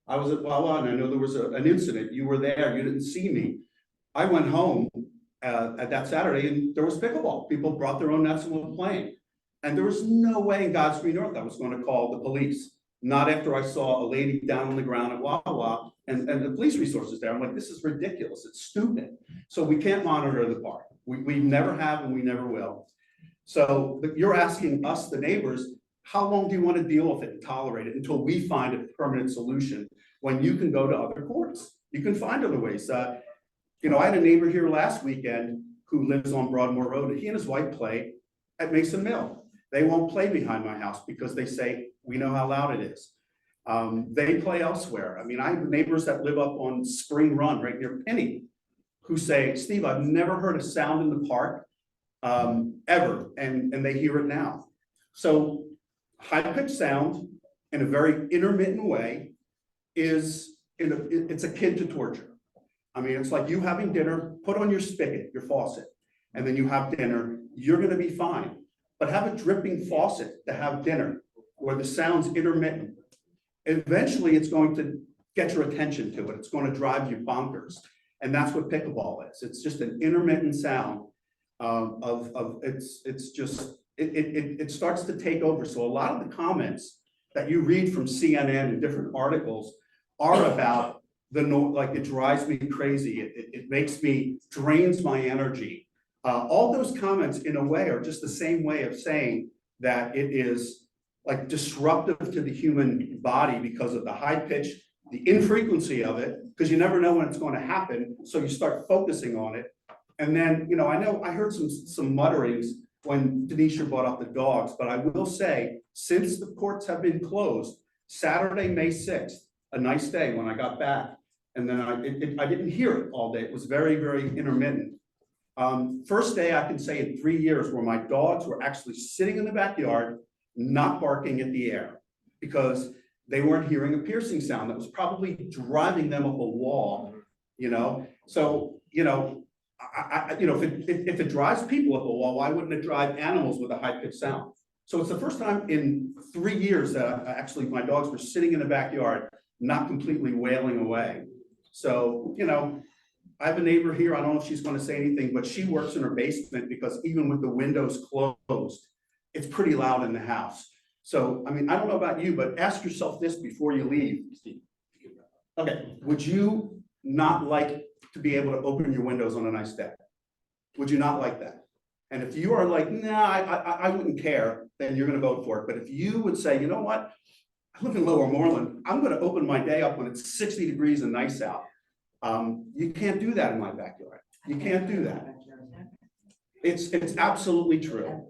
I was at Wawa, and I know there was an incident. You were there. You didn't see me. I went home at that Saturday, and there was pickleball. People brought their own nets and were playing. And there was no way in God's green earth I was going to call the police. Not after I saw a lady down on the ground at Wawa and the police resources there. I'm like, this is ridiculous. It's stupid. So we can't monitor the park. We never have, and we never will. So you're asking us, the neighbors, how long do you want to deal with it and tolerate it until we find a permanent solution, when you can go to other courts? You can find other ways. I had a neighbor here last weekend who lives on Broadmoor Road, and he and his wife play at Mason Mill. They won't play behind my house because they say, we know how loud it is. They play elsewhere. I mean, I have neighbors that live up on Spring Run right near Penny who say, Steve, I've never heard a sound in the park ever, and they hear it now. So high-pitched sound in a very intermittent way it's akin to torture. I mean, it's like you having dinner, put on your spigot, your faucet, and then you have dinner, you're gonna be fine. But have a dripping faucet to have dinner where the sound's intermittent. Eventually, it's going to get your attention to it. It's going to drive you bonkers. And that's what pickleball is. It's just an intermittent sound it starts to take over. So a lot of the comments that you read from CNN and different articles are about like it drives me crazy. It makes me, drains my energy. All those comments in a way are just the same way of saying that it is like disruptive to the human body because of the high pitch, the infrequency of it, because you never know when it's going to happen. So you start focusing on it. And then, I heard some mutterings when DENISE brought up the dogs, but I will say, since the courts have been closed, Saturday, May 6th, a nice day when I got back, and then I didn't hear it all day. It was very, very intermittent. First day I can say in 3 years where my dogs were actually sitting in the backyard, not barking at the air, because they weren't hearing a piercing sound that was probably driving them up a wall, So, if it drives people up a wall, why wouldn't it drive animals with a high-pitched sound? So it's the first time in 3 years that actually my dogs were sitting in the backyard, not completely wailing away. So, I have a neighbor here, I don't know if she's gonna say anything, but she works in her basement because even with the windows closed, it's pretty loud in the house. So, I mean, I don't know about you, but ask yourself this before you leave. Okay, would you not like to be able to open your windows on a nice day? Would you not like that? And if you are like, nah, I wouldn't care, then you're gonna vote for it. But if you would say, you know what? I live in Lower Moreland, I'm gonna open my day up when it's 60 degrees and nice out. You can't do that in my backyard. You can't do that. It's absolutely true.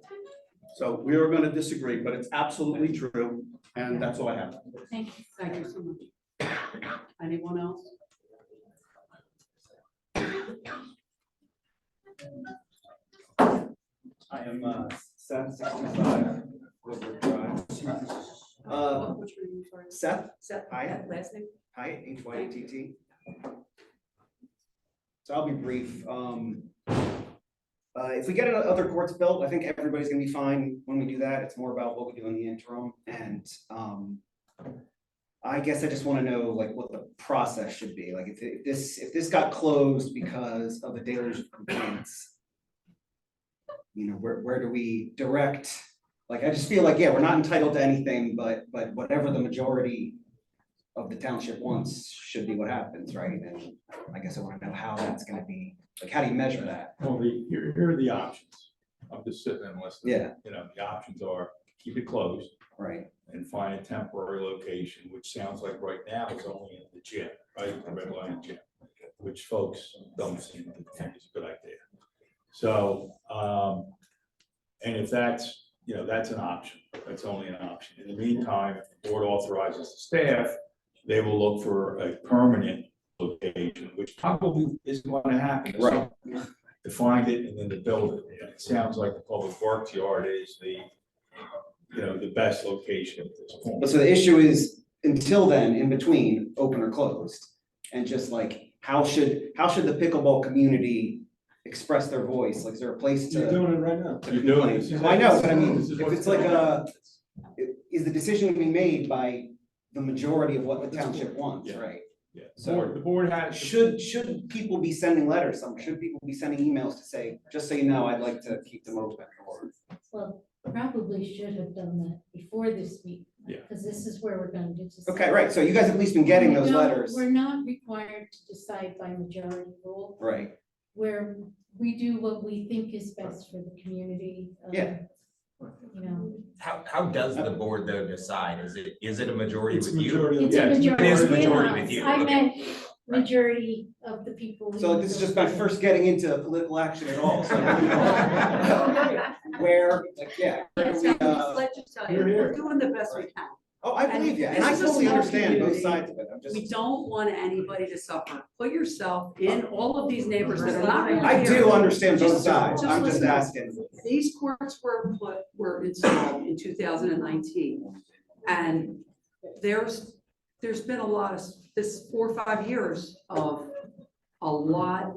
So we are gonna disagree, but it's absolutely true, and that's all I have. Thank you. Thank you so much. Anyone else? I am, 765 Woodward Drive. What's your name, sorry? Seth, Seth, Hi. last name? hi, HYTT. So I'll be brief. If we get other courts built, I think everybody's gonna be fine when we do that. It's more about what we do in the interim. And I guess I just wanna know like what the process should be. Like if this got closed because of a deluge of complaints, you know, where do we direct? Like, I just feel like, yeah, we're not entitled to anything, but whatever the majority of the township wants should be what happens, right? And I guess I wanna know how that's gonna be, like, how do you measure that? Well, here are the options. I'm just sitting and listening. Yeah. You know, the options are keep it closed Right, and find a temporary location, which sounds like right now is only in the gym, right? The Red Lion Gym, which folks don't seem to think is a good idea. So, and if that's, you know, that's an option, that's only an option. In the meantime, if the board authorizes the staff, they will look for a permanent location, which probably isn't going to happen. Right. To find it and then to build it. And it sounds like the public works yard is the, you know, the best location at this point. but so the issue is, until then, in between, open or closed, and just like, how should the pickleball community express their voice? Like, is there a place You're to? doing it right now. You're doing this. Well, I know, but I mean, This is if what's it's like going is the decision gonna be made by the majority of what the township wants, Yeah. right? Yeah, So- the board has. Should people be sending letters, should people be sending emails to say, just so you know, I'd like to keep them open, or? Well, probably should have done that before this week. Yeah. Because this is where we're going to decide. Okay, right, so you guys have at least been getting We those don't- letters, We're not required to decide by majority rule, right? where we do what we think is best for the community. Yeah. You know, How does the board though decide? Is it a majority It's with you? majority. it's a Yeah, majority. it is a in majority us. with you, I okay. meant majority of the people. So this is just my first getting into political action at all, so. Where, like, yeah. where do we, Let you tell you, You're here. we're doing the best we can. Oh, I believe you, and I This is a totally small understand both community. sides of it, I'm just. We don't want anybody to suffer. Put yourself in all of these neighbors that are not really I do here. understand both Just- sides, just I'm just listen. asking. These courts were installed in 2019. And there's been a lot of, this 4 or 5 years of a lot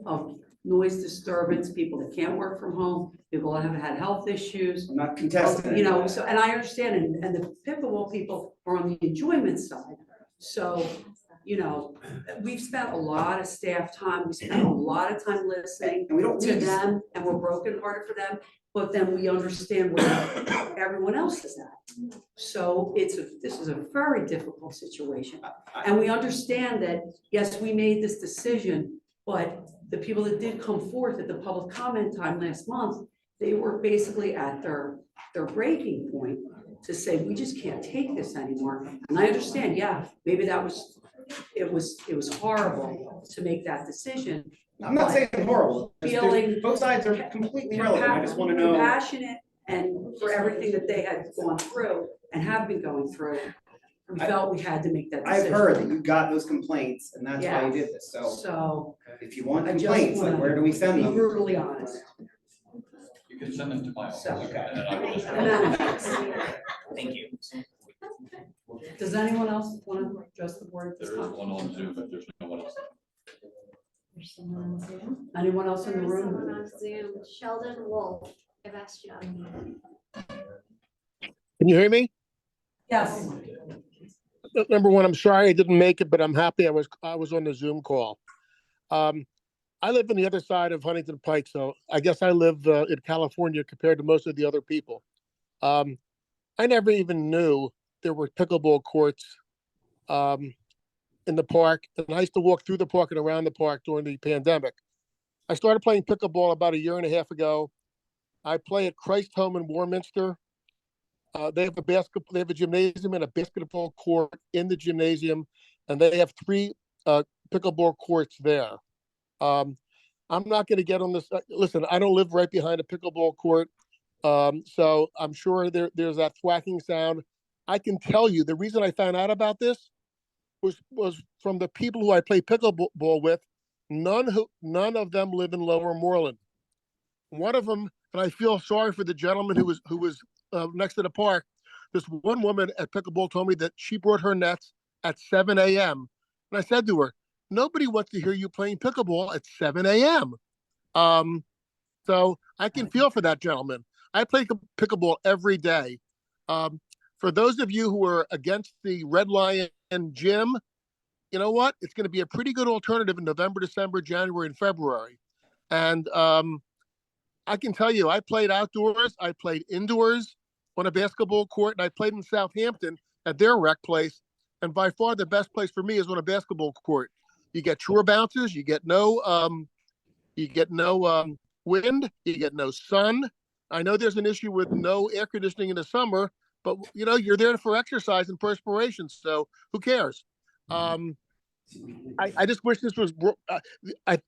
of noise disturbance, people that can't work from home, people that have had health issues. I'm not contesting. You know, so, and I understand, and the pickleball people are on the enjoyment side. So, you know, we've spent a lot of staff time, we spent a lot of time listening And we don't to need to. them, and we're brokenhearted for them, but then we understand where everyone else is at. So this is a very difficult situation. And we understand that, yes, we made this decision, but the people that did come forth at the public comment time last month, they were basically at their breaking point to say, we just can't take this anymore. And I understand, yeah, maybe it was horrible to make that decision. I'm not saying horrible, Feeling- both sides are completely relevant, I just wanna know. Compassionate and for everything that they had gone through and have been going through. We felt we had to make that decision. I've heard that you got those complaints, and that's why you did this, so So, if you want I just complaints, like, wanna where do we send be them? brutally honest. You can send them to my office. So- and then I will just- Thank you. Does anyone else want to address the board at this There is time? one on Zoom, but there's no one else. There's someone on Zoom. Anyone else in the There's someone room? on Zoom, Sheldon Wolf. I've asked you to unmute. Can you hear me? Yes. Number one, I'm sorry I didn't make it, but I'm happy I was on the Zoom call. I live on the other side of Huntington Pike, so I guess I live in California compared to most of the other people. I never even knew there were pickleball courts in the park, and I used to walk through the park and around the park during the pandemic. I started playing pickleball about a year and a half ago. I play at Christ Home in Warminster. They have a gymnasium and a basketball court in the gymnasium, and they have 3 pickleball courts there. I'm not going to get on this. Listen, I don't live right behind a pickleball court, so I'm sure there's that thwacking sound. I can tell you the reason I found out about this was from the people who I play pickleball with. None of them live in Lower Moreland. One of them, and I feel sorry for the gentleman who was next to the park. This one woman at pickleball told me that she brought her nets at 7 a.m. And I said to her, nobody wants to hear you playing pickleball at 7 a.m. So I can feel for that gentleman. I play pickleball every day. For those of you who are against the Red Lion gym, you know what? It's going to be a pretty good alternative in November, December, January, and February. And I can tell you, I played outdoors, I played indoors on a basketball court, and I played in Southampton at their rec place. And by far the best place for me is on a basketball court. You get truer bounces, you get no wind, you get no sun. I know there's an issue with no air conditioning in the summer, but you're there for exercise and perspiration, so who cares? I just wish this was.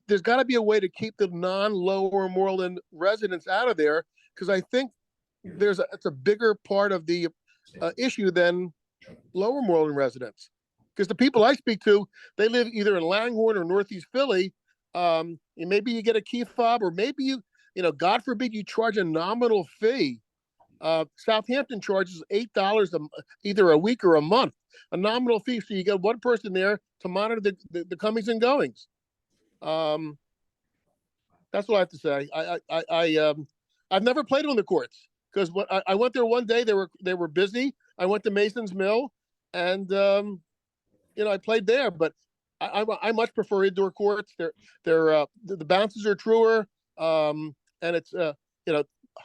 There's got to be a way to keep the non-Lower Moreland residents out of there, because I think it's a bigger part of the issue than Lower Moreland residents. Because the people I speak to, they live either in Langhorne or Northeast Philly. And maybe you get a key fob, or maybe God forbid, you charge a nominal fee. Southampton charges $8 either a week or a month, a nominal fee, so you get one person there to monitor the comings and goings. That's what I have to say. I've never played on the courts, because I went there one day, they were busy. I went to Mason's Mill, and I played there, but I much prefer indoor courts. The bounces are truer, and it's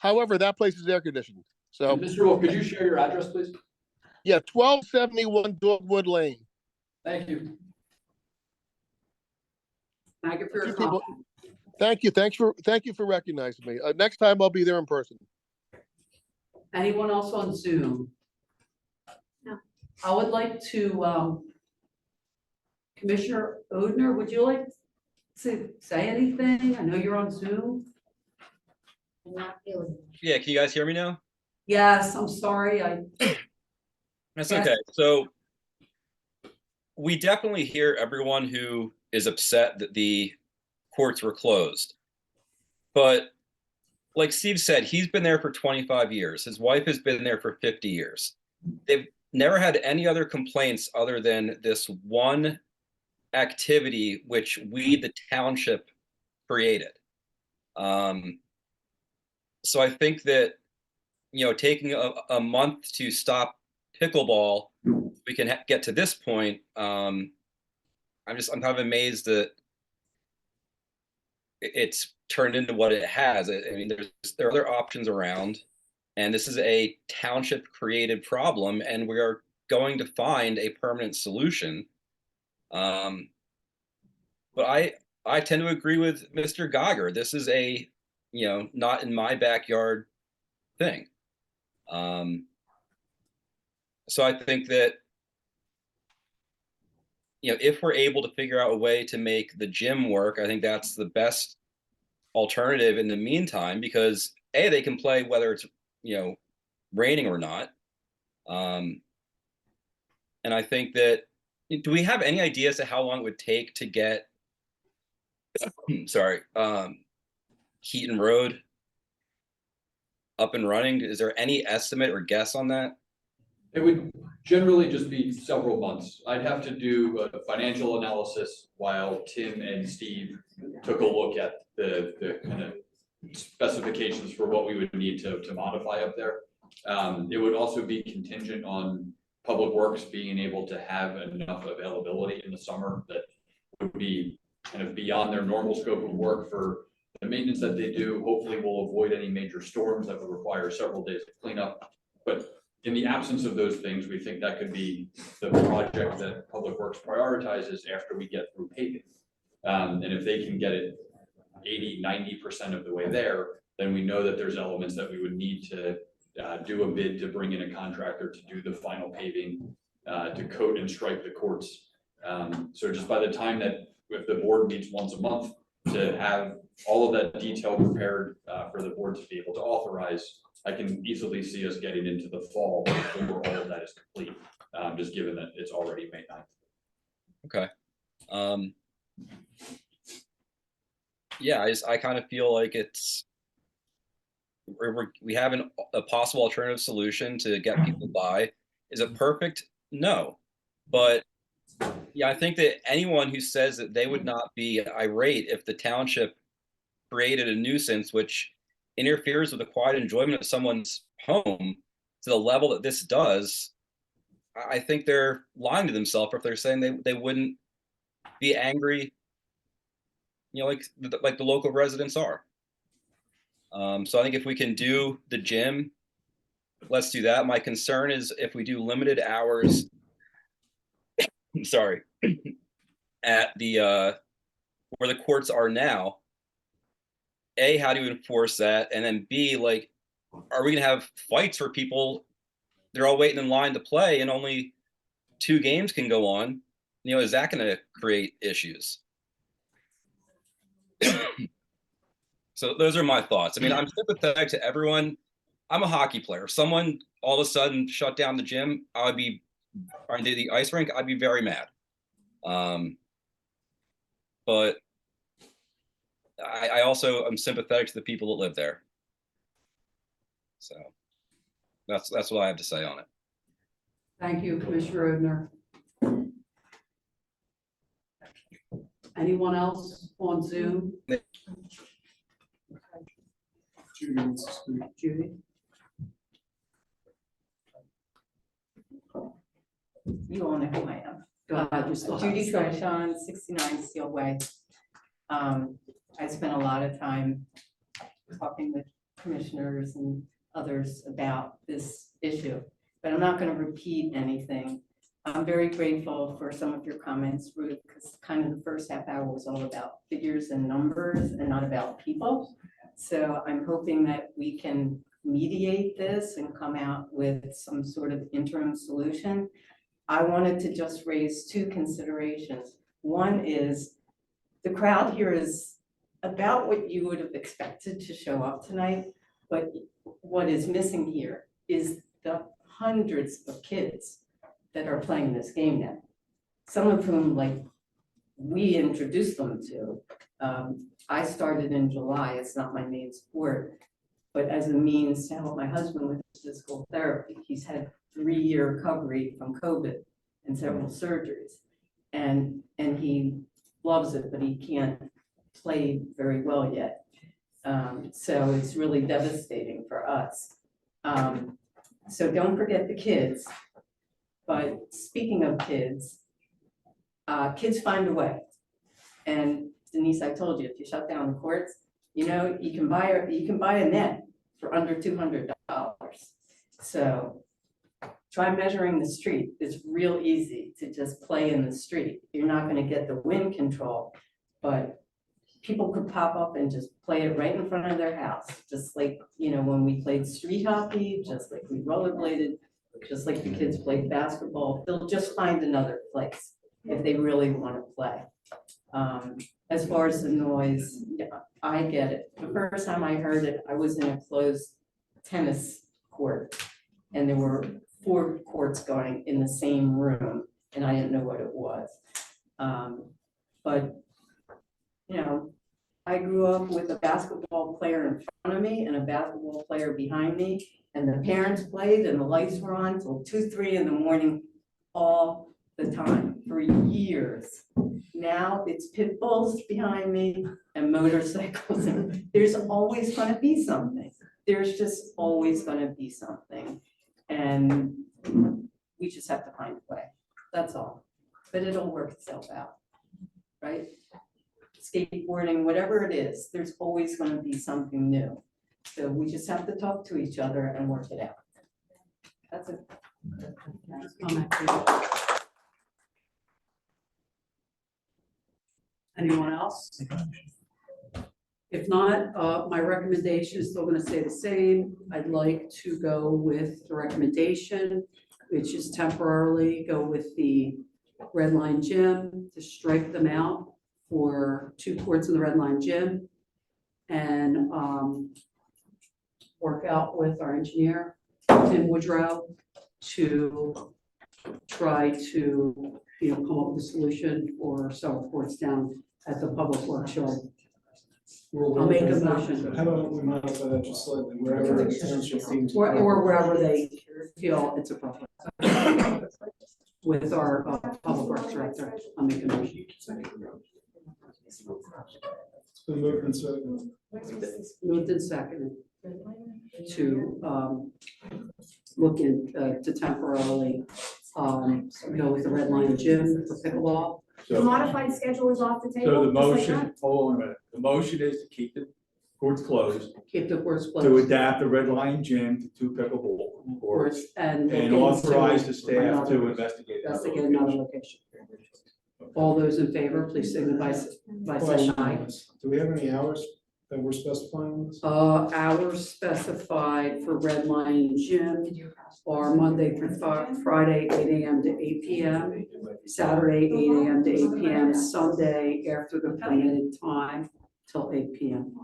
however, that place is air conditioned. So, Mr. Wolf, could you share your address, please? Yeah, 1271 Dogwood Lane. Thank you. Thank you for your People- comment. Thank you for recognizing me. Next time I'll be there in person. Anyone else on Zoom? No. I would like to, Commissioner Odner, would you like to say anything? I know you're on Zoom. I'm not feeling it. Yeah, can you guys hear me now? Yes, I'm sorry. That's Yes. okay. So we definitely hear everyone who is upset that the courts were closed. But like Steve said, he's been there for 25 years. His wife has been there for 50 years. They've never had any other complaints other than this one activity which we, the township, created. So I think that, taking a month to stop pickleball, we can get to this point. I'm kind of amazed that it's turned into what it has. I mean, there are other options around, and this is a township created problem, and we are going to find a permanent solution. But I tend to agree with Mr. Geiger. This is a, not in my backyard thing. So I think that, if we're able to figure out a way to make the gym work, I think that's the best alternative in the meantime, because they can play whether it's, raining or not. And I think that, do we have any idea as to how long it would take to get, Keaton Road up and running? Is there any estimate or guess on that? It would generally just be several months. I'd have to do a financial analysis while Tim and Steve took a look at the kind of specifications for what we would need to modify up there. It would also be contingent on Public Works being able to have enough availability in the summer that would be kind of beyond their normal scope of work for the maintenance that they do. Hopefully we'll avoid any major storms that would require several days of cleanup. But in the absence of those things, we think that could be the project that Public Works prioritizes after we get through paving. And if they can get it 80–90% of the way there, then we know that there's elements that we would need to do a bid to bring in a contractor to do the final paving, to coat and stripe the courts. So just by the time that, if the board meets once a month, to have all of that detail prepared for the board to be able to authorize, I can easily see us getting into the fall before all of that is complete, just given that it's already May 9th. Okay. Yeah, I kind of feel like we have a possible alternative solution to get people by. Is it perfect? No. But yeah, I think that anyone who says that they would not be irate if the township created a nuisance which interferes with the quiet enjoyment of someone's home to the level that this does, I think they're lying to themselves if they're saying they wouldn't be angry, like the local residents are. So I think if we can do the gym, let's do that. My concern is if we do limited hours, sorry, at the where the courts are now, A, how do you enforce that? And then B, like, are we gonna have fights where people, they're all waiting in line to play and only 2 games can go on? Is that gonna create issues? So those are my thoughts. I mean, I'm sympathetic to everyone. I'm a hockey player. If someone all of a sudden shut down the gym, I would be, or the ice rink, I'd be very mad. But I also am sympathetic to the people that live there. So that's what I have to say on it. Thank you, Commissioner Odner. Anyone else on Zoom? Judy? You all know who I am. Go ahead, you still have Judy to say. Trishon, 69 Steel Way. I spent a lot of time talking with commissioners and others about this issue, but I'm not going to repeat anything. I'm very grateful for some of your comments, Ruth, because kind of the first half hour was all about figures and numbers and not about people. So I'm hoping that we can mediate this and come out with some sort of interim solution. I wanted to just raise 2 considerations. One is the crowd here is about what you would have expected to show up tonight, but what is missing here is the hundreds of kids that are playing this game now. Some of whom, like, we introduced them to. I started in July, it's not my main sport, but as a means to help my husband with physical therapy. He's had 3-year recovery from COVID and several surgeries. And he loves it, but he can't play very well yet. So it's really devastating for us. So don't forget the kids. But speaking of kids, kids find a way. And Denise, I told you, if you shut down the courts, you can buy a net for under $200. So try measuring the street. It's real easy to just play in the street. You're not going to get the wind control, but people could pop up and just play it right in front of their house. Just like, when we played street hockey, just like we rollerbladed, just like the kids played basketball, they'll just find another place if they really want to play. As far as the noise, yeah, I get it. The first time I heard it, I was in a closed tennis court and there were 4 courts going in the same room and I didn't know what it was. But, I grew up with a basketball player in front of me and a basketball player behind me, and the parents played and the lights were on till 2, 3 in the morning all the time for years. Now it's pit bulls behind me and motorcycles. And there's always going to be something. There's just always going to be something. And we just have to find a way. That's all. But it'll work itself out, right? skateboarding, whatever it is, there's always gonna be something new. So we just have to talk to each other and work it out. That's it. Anyone else? If not, my recommendation is still gonna stay the same. I'd like to go with the recommendation, which is temporarily go with the Red Line Gym, to strike them out for 2 courts in the Red Line Gym. And work out with our engineer, Tim Woodrow, to try to, come up with a solution for several courts down at the public works yard. I'll make a motion. How about we modify that just slightly, wherever the township seems. Or wherever they feel it's appropriate. With our public works director, I'll make a motion. It's been moved and seconded. Moved and seconded to look in, to temporarily go with the Red Line Gym for pickleball. The modified schedule is off the table. So the just like motion, that? hold on a minute, the motion is to keep the courts closed, Keep the courts to closed. adapt the Red Line Gym to 2 pickleball courts, And look and into authorize the staff another- to investigate. Investigate another location. All those in favor, please signify by saying Question aye. on this. Do we have any hours that we're specifying on this? Hours specified for Red Line Gym are Monday through Friday, 8 AM to 8 PM, Saturday, 8 AM to 8 PM, Sunday after the permitted time till 8 PM.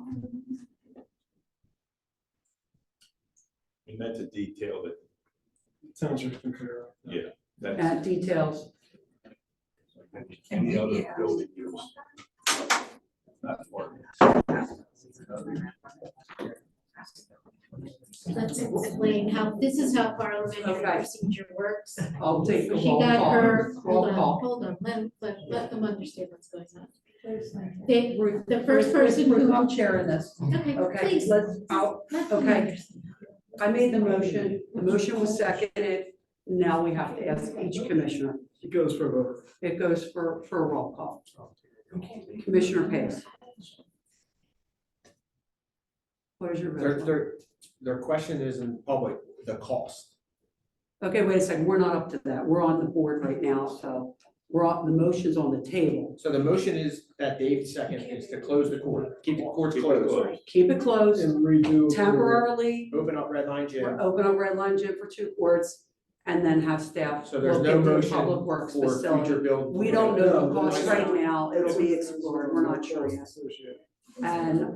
We meant to detail that, Township can clear up. yeah, that's At details, any other building use. Not for. Let's explain how, this is how parliamentary Okay. procedure works. I'll take the She roll got call. her, Roll hold call. on, let them understand what's going on. The first person who. I'm chairing this. Okay, Okay, please. let them okay. understand. I made the motion was seconded, now we have to ask each commissioner. It goes for a vote. It goes for a roll call. Commissioner Pace. What is your vote? Their question is in public, the cost. Okay, wait a second, we're not up to that, we're on the board right now, so we're on, the motion's on the table. So the motion is that Dave's second is to close the court, keep the courts closed, Keep it closed, And redo. temporarily, open up Red Line Gym. open up Red Line Gym for 2 courts, and then have staff So there's look no into the motion public works for facility. future build. We don't know the cost right now, it'll be explored, we're not sure yet. And,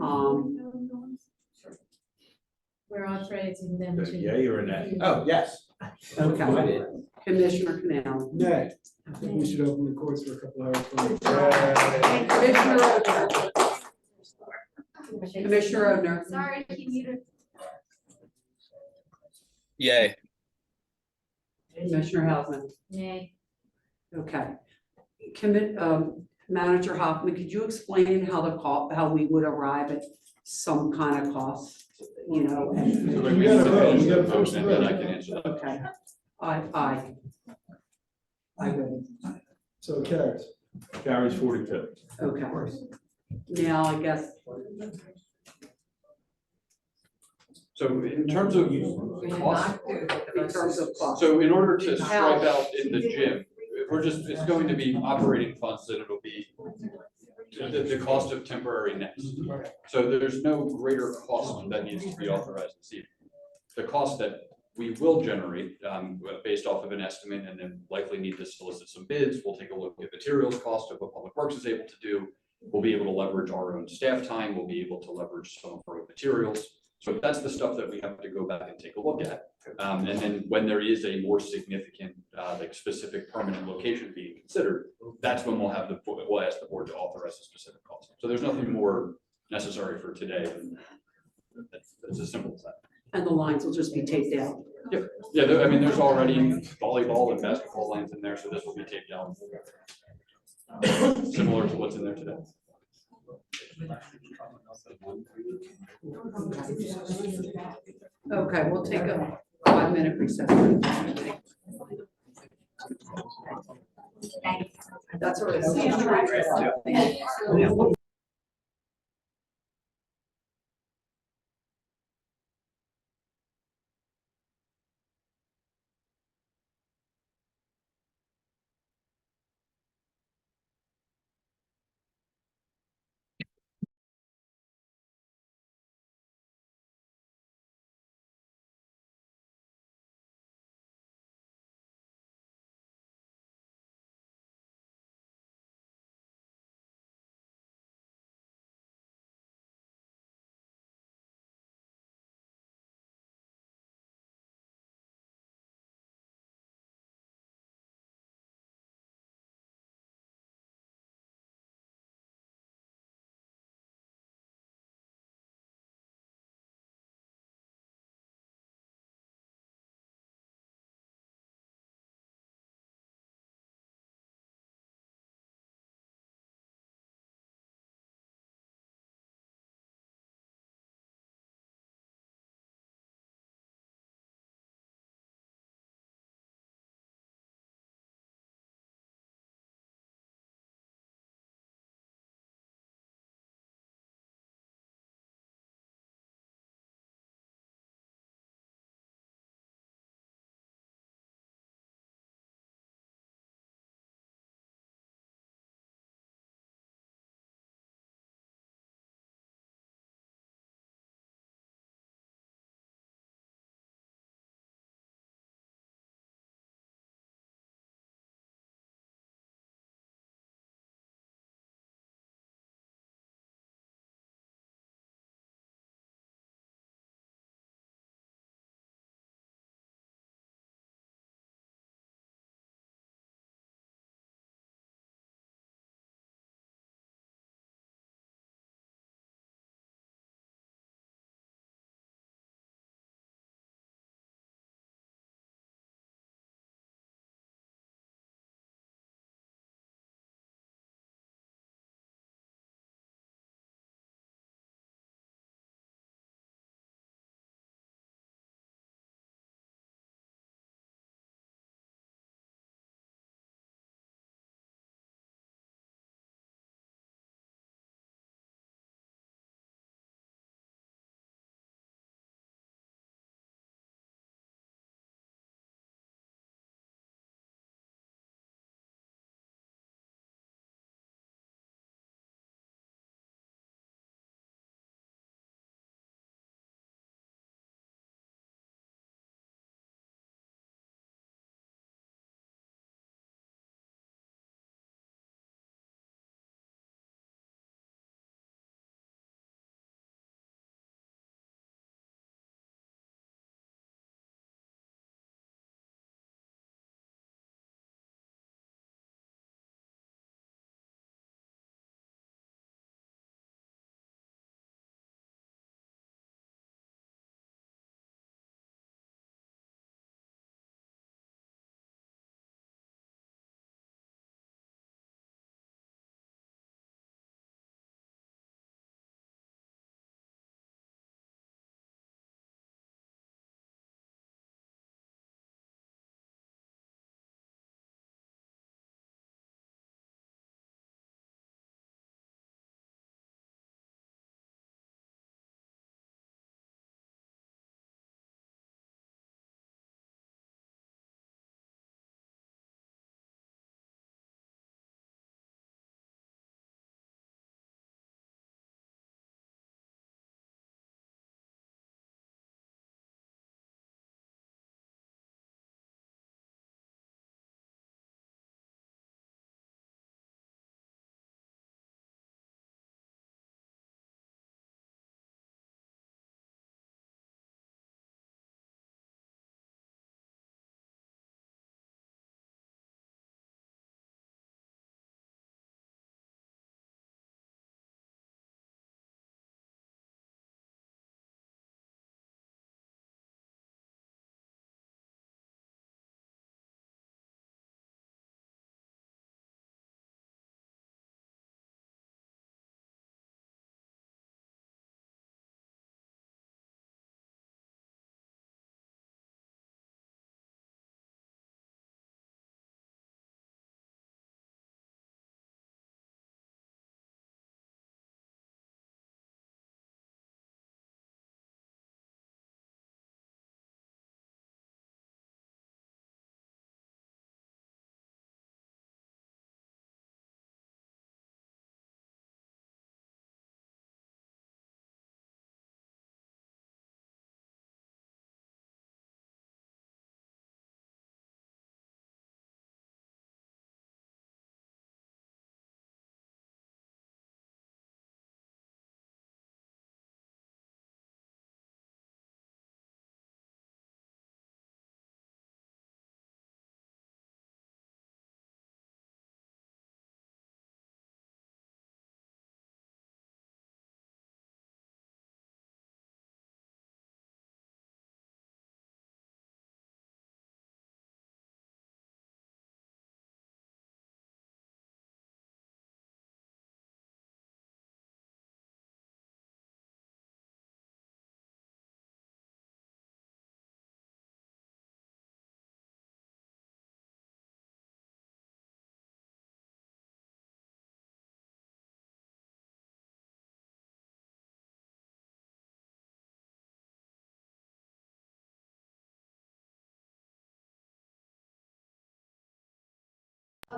We're authorizing them to. Yay or nay? Oh, yes. okay, Commissioner Canale. Nay, I think we should open the courts for a couple hours. Commissioner Odner. Commissioner Odner. Sorry, to keep muted. Yay. Commissioner Hausman. Nay. Okay. Manager Hoffman, could you explain how how we would arrive at some kind of cost, We gotta vote, we gotta first And then I vote. can answer that. Okay. I would, So it carries. Carries 42. okay. Now, I guess, So in terms of cost, in terms of cost. so in order to strike out in the gym, it's going to be operating funds and it'll be the cost of temporary nets. So there's no greater cost that needs to be authorized this evening. The cost that we will generate, based off of an estimate and then likely need to solicit some bids, we'll take a look at materials cost of what Public Works is able to do. We'll be able to leverage our own staff time, we'll be able to leverage some of our own materials. So that's the stuff that we have to go back and take a look at. And then when there is a more significant, like specific permanent location being considered, that's when we'll ask the board to authorize a specific cost. So there's nothing more necessary for today. It's as simple as that. And the lines will just be taped out. Yep. Yeah, I mean, there's already volleyball and basketball lines in there, so this will be taped down. Similar to what's in there today. Okay, we'll take a 5-minute recess. That's all right.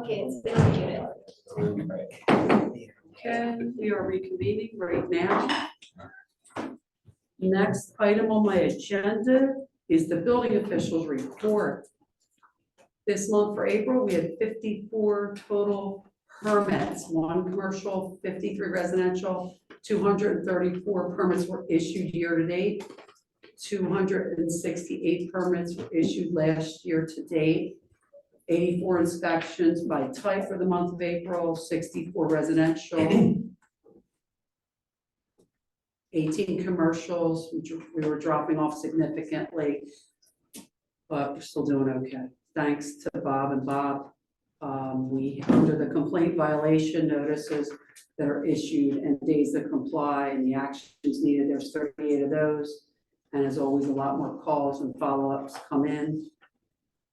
Okay, it's been unmuted. Okay, we are reconvening right now. Next item on my agenda is the building officials report. This month for April, we had 54 total permits, 1 commercial, 53 residential, 234 permits were issued year to date. 268 permits were issued last year to date. 84 inspections by type for the month of April, 64 residential, 18 commercials, which we were dropping off significantly, but we're still doing okay. Thanks to Bob and Bob. We, under the complaint violation notices that are issued and days that comply and the actions needed, there's 38 of those. And as always, a lot more calls and follow-ups come in.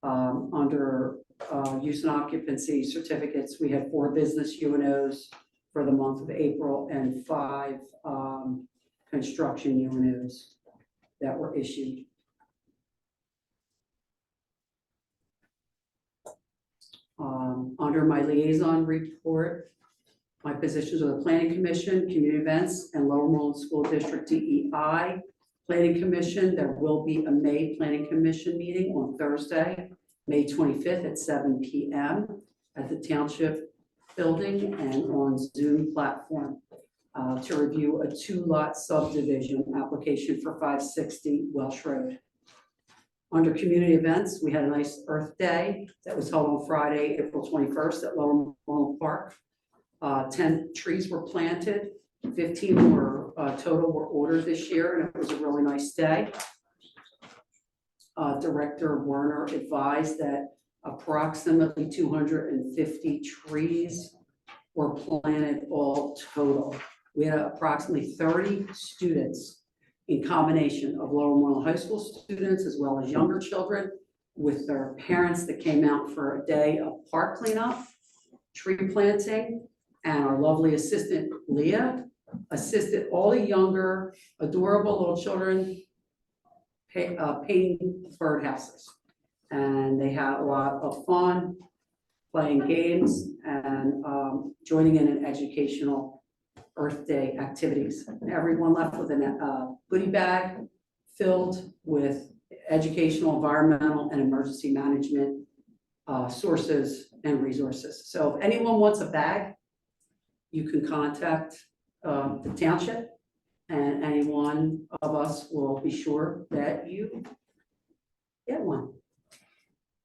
Under use and occupancy certificates, we had 4 business UNOs for the month of April and 5 construction UNOs that were issued. Under my liaison report, my positions are the Planning Commission, Community Events, and Lower Moreland School District DEI. Planning Commission, there will be a May Planning Commission meeting on Thursday, May 25th at 7 p.m. at the Township Building and on Zoom platform to review a 2-lot subdivision application for 560 Welsh Road. Under community events, we had a nice Earth Day that was held on Friday, April 21st at Lower Moreland Park. 10 trees were planted, 15 were total were ordered this year, and it was a really nice day. Director Werner advised that approximately 250 trees were planted all total. We had approximately 30 students in combination of Lower Moreland High School students as well as younger children with their parents that came out for a day of park cleanup, tree planting, and our lovely assistant Leah assisted all the younger, adorable little children painting birdhouses. And they had a lot of fun playing games and joining in an educational Earth Day activities. Everyone left with a goodie bag filled with educational, environmental, and emergency management sources and resources. So if anyone wants a bag, you can contact the township, and any one of us will be sure that you get one.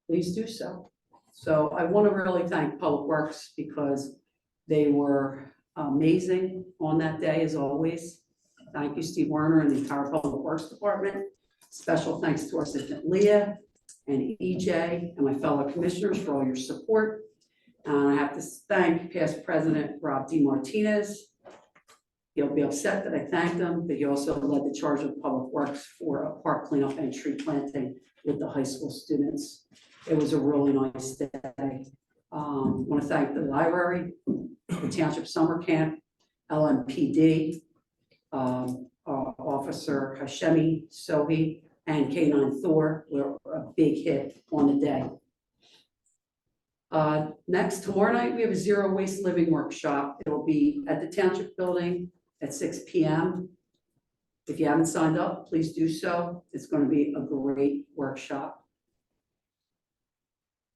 Please do so. So I want to really thank Public Works because they were amazing on that day as always. Thank you, Steve Werner and the entire Public Works Department. Special thanks to our assistant Leah and EJ and my fellow commissioners for all your support. I have to thank past President Rob D. Martinez. He'll be upset that I thanked him, but he also led the charge of Public Works for a park cleanup and tree planting with the high school students. It was a really nice day. I want to thank the library, the Township Summer Camp, LMPD, Officer Hashemi Sohi, and K9 Thor were a big hit on the day. Next, tomorrow night, we have a zero waste living workshop. It'll be at the Township Building at 6 p.m. If you haven't signed up, please do so. It's going to be a great workshop.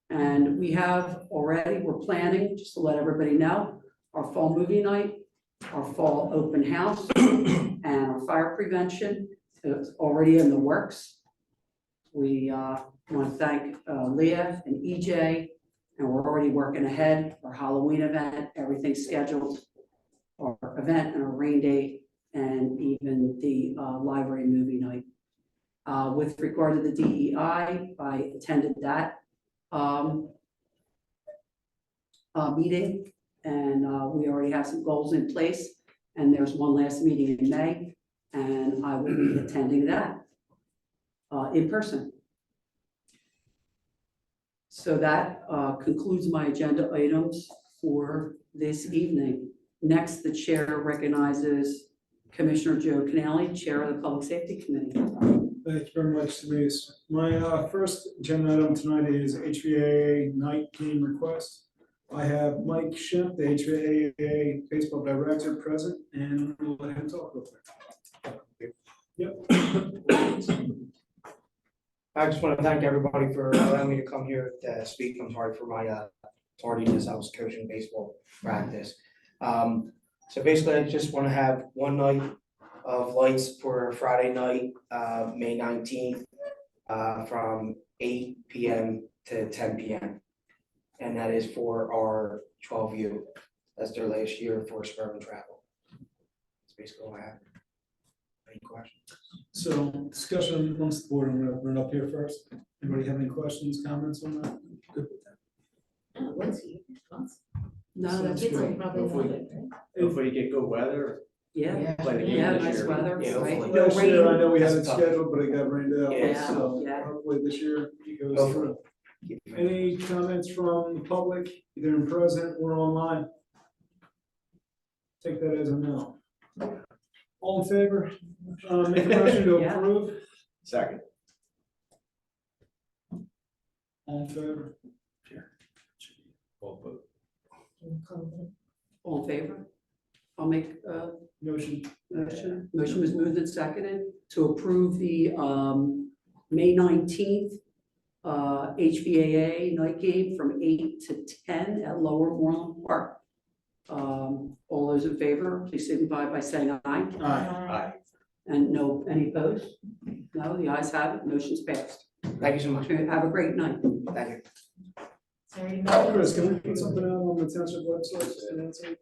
And we have already, we're planning, just to let everybody know, our fall movie night, our fall open house, and our fire prevention. It's already in the works. We want to thank Leah and EJ, and we're already working ahead. Our Halloween event, everything's scheduled. Our event and our rain date, and even the library movie night. With regard to the DEI, I attended that meeting, and we already have some goals in place, and there's one last meeting in May, and I will be attending that in person. So that concludes my agenda items for this evening. Next, the chair recognizes Commissioner Joe CANALE, Chair of the Public Safety Committee. Thank you very much, Denise. My first agenda item tonight is HVAA night game request. I have Mike Schimpf, the HVAA baseball director, present, and we'll let him talk real quick. Yep. I just want to thank everybody for allowing me to come here to speak. I'm sorry for my tardiness. I was coaching baseball practice. So basically, I just want to have one night of lights for Friday night, May 19th, from 8 p.m. to 10 p.m. And that is for our 12U. That's their last year for suburban travel. That's basically all I have. Any questions? So discussion amongst the board, I'm gonna run up here first. Anybody have any questions, comments on that? Good with that. What's he? No, that's Kids will great. probably love it, right? Hopefully you get good weather. Yeah, Play the game yeah, this nice year. weather, Yeah, right? hopefully. No Last year, I rain. know we had it That's tough. scheduled, but it got rained out, Yeah, so yeah. hopefully this year it goes Hopefully. through. Any comments from the public, either in person or online? Take that as a no. All in favor? Make a motion to Yeah. approve. Second. All in favor? All in favor? I'll make a Motion. motion. Motion was moved and seconded to approve the May 19th HVAA night game from 8 to 10 at Lower Moreland Park. All those in favor, please signify by saying aye. Aye. And no, any opposed? No, the ayes have it, motion's passed. Thank you so much. Have a great night. Thank you. Sorry. Chris, can we put something out on the township website? Just to answer?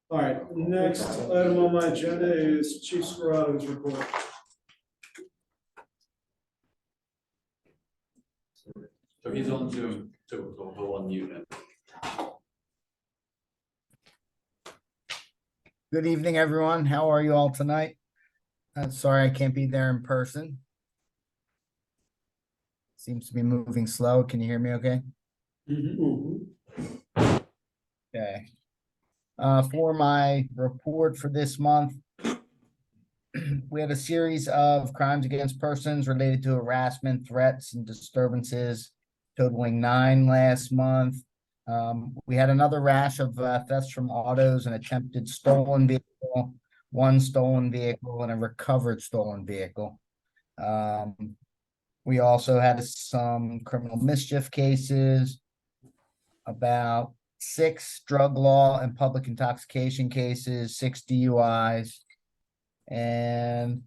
All right, next item on my agenda is Chief Scarato's report. So he's on Zoom, so he'll unmute him. Good evening, everyone. How are you all tonight? Sorry I can't be there in person. Seems to be moving slow. Can you hear me okay? Okay. For my report for this month, we had a series of crimes against persons related to harassment, threats, and disturbances, totaling 9 last month. We had another rash of thefts from autos, an attempted stolen vehicle, 1 stolen vehicle, and a recovered stolen vehicle. We also had some criminal mischief cases, about 6 drug law and public intoxication cases, 6 DUIs, and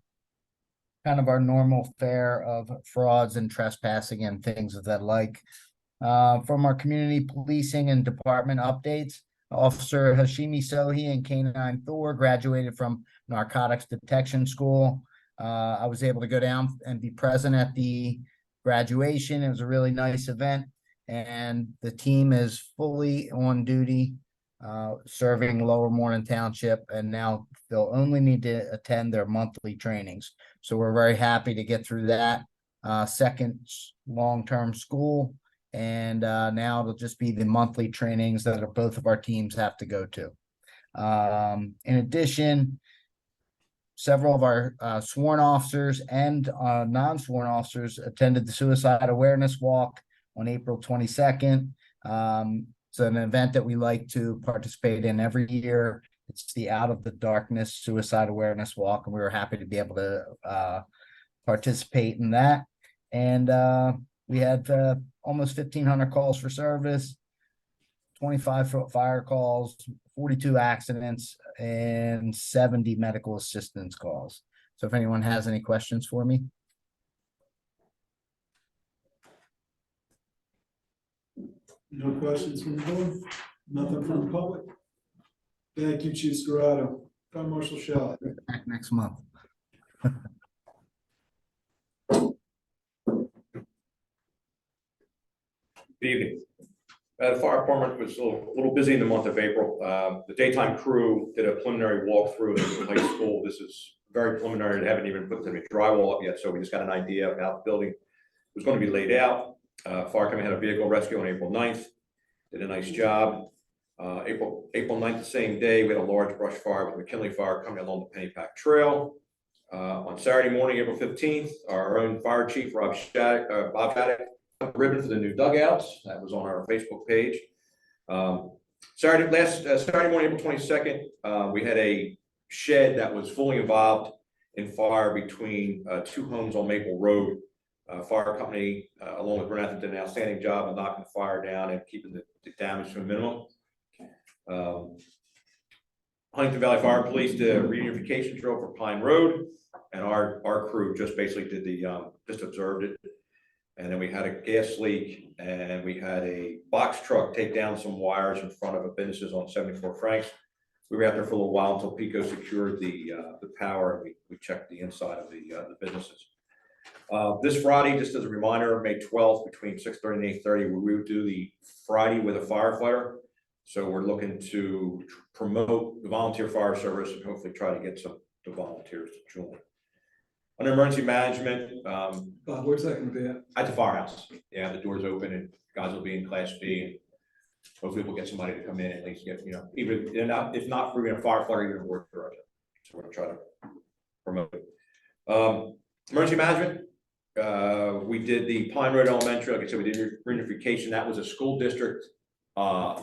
kind of our normal fare of frauds and trespassing and things of that like. From our community policing and department updates, Officer Hashimi Sohi and K9 Thor graduated from narcotics detection school. I was able to go down and be present at the graduation. It was a really nice event, and the team is fully on duty, serving Lower Moreland Township, and now they'll only need to attend their monthly trainings. So we're very happy to get through that second long-term school. And now it'll just be the monthly trainings that both of our teams have to go to. In addition, several of our sworn officers and non-sworn officers attended the Suicide Awareness Walk on April 22nd. It's an event that we like to participate in every year. It's the Out of the Darkness Suicide Awareness Walk, and we were happy to be able to participate in that. And we had almost 1,500 calls for service, 25 fire calls, 42 accidents, and 70 medical assistance calls. So if anyone has any questions for me. No questions from the board? Nothing from the public? Thank you, Chief Scarrato. Fire Marshal Shelley. Back next month. Good evening. The fire department was a little busy in the month of April. The daytime crew did a preliminary walkthrough of the high school. This is very preliminary. They haven't even put the drywall up yet, so we just got an idea of how the building was going to be laid out. Fire company had a vehicle rescue on April 9th. Did a nice job. April 9th, the same day, we had a large brush fire with McKinley Fire coming along the Pennypack Trail. On Saturday morning, April 15th, our own fire chief, Bob Shattuck, ribbon for the new dugouts. That was on our Facebook page. Saturday morning, April 22nd, we had a shed that was fully involved in fire between two homes on Maple Road. Fire company, along with Burnett, did an outstanding job of knocking the fire down and keeping the damage to a minimum. Huntington Valley Fire Police did a reunification drill for Pine Road, and our crew just basically did just observed it. And then we had a gas leak, and we had a box truck take down some wires in front of a businesses on 74 Franks. We were out there for a little while until Pico secured the power, and we checked the inside of the businesses. This Friday, just as a reminder, May 12th, between 6:30 and 8:30, we would do the Friday with a firefighter. So we're looking to promote the volunteer fire service and hopefully try to get the volunteers to join. On emergency management, Bob, where's that gonna be at? at the firehouse. Yeah, the door's open and guys will be in Class B, and hopefully we'll get somebody to come in and at least get, even, if not for a firefighter, even a work director. So we're gonna try to promote it. Emergency management, we did the Pine Road Elementary, like I said, we did reunification. That was a school district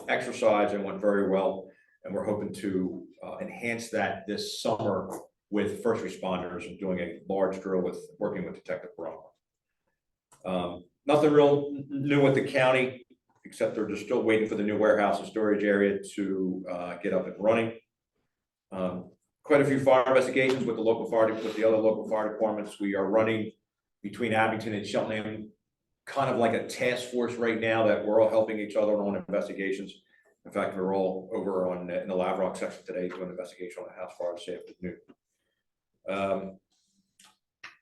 exercise and went very well. And we're hoping to enhance that this summer with first responders and doing a large drill working with Detective Brown. Nothing real new with the county, except they're just still waiting for the new warehouse and storage area to get up and running. Quite a few fire investigations with the other local fire departments. We are running between Abington and Cheltenham, kind of like a task force right now that we're all helping each other on investigations. In fact, we're all over in the Lavrock section today doing an investigation on a house fire this afternoon.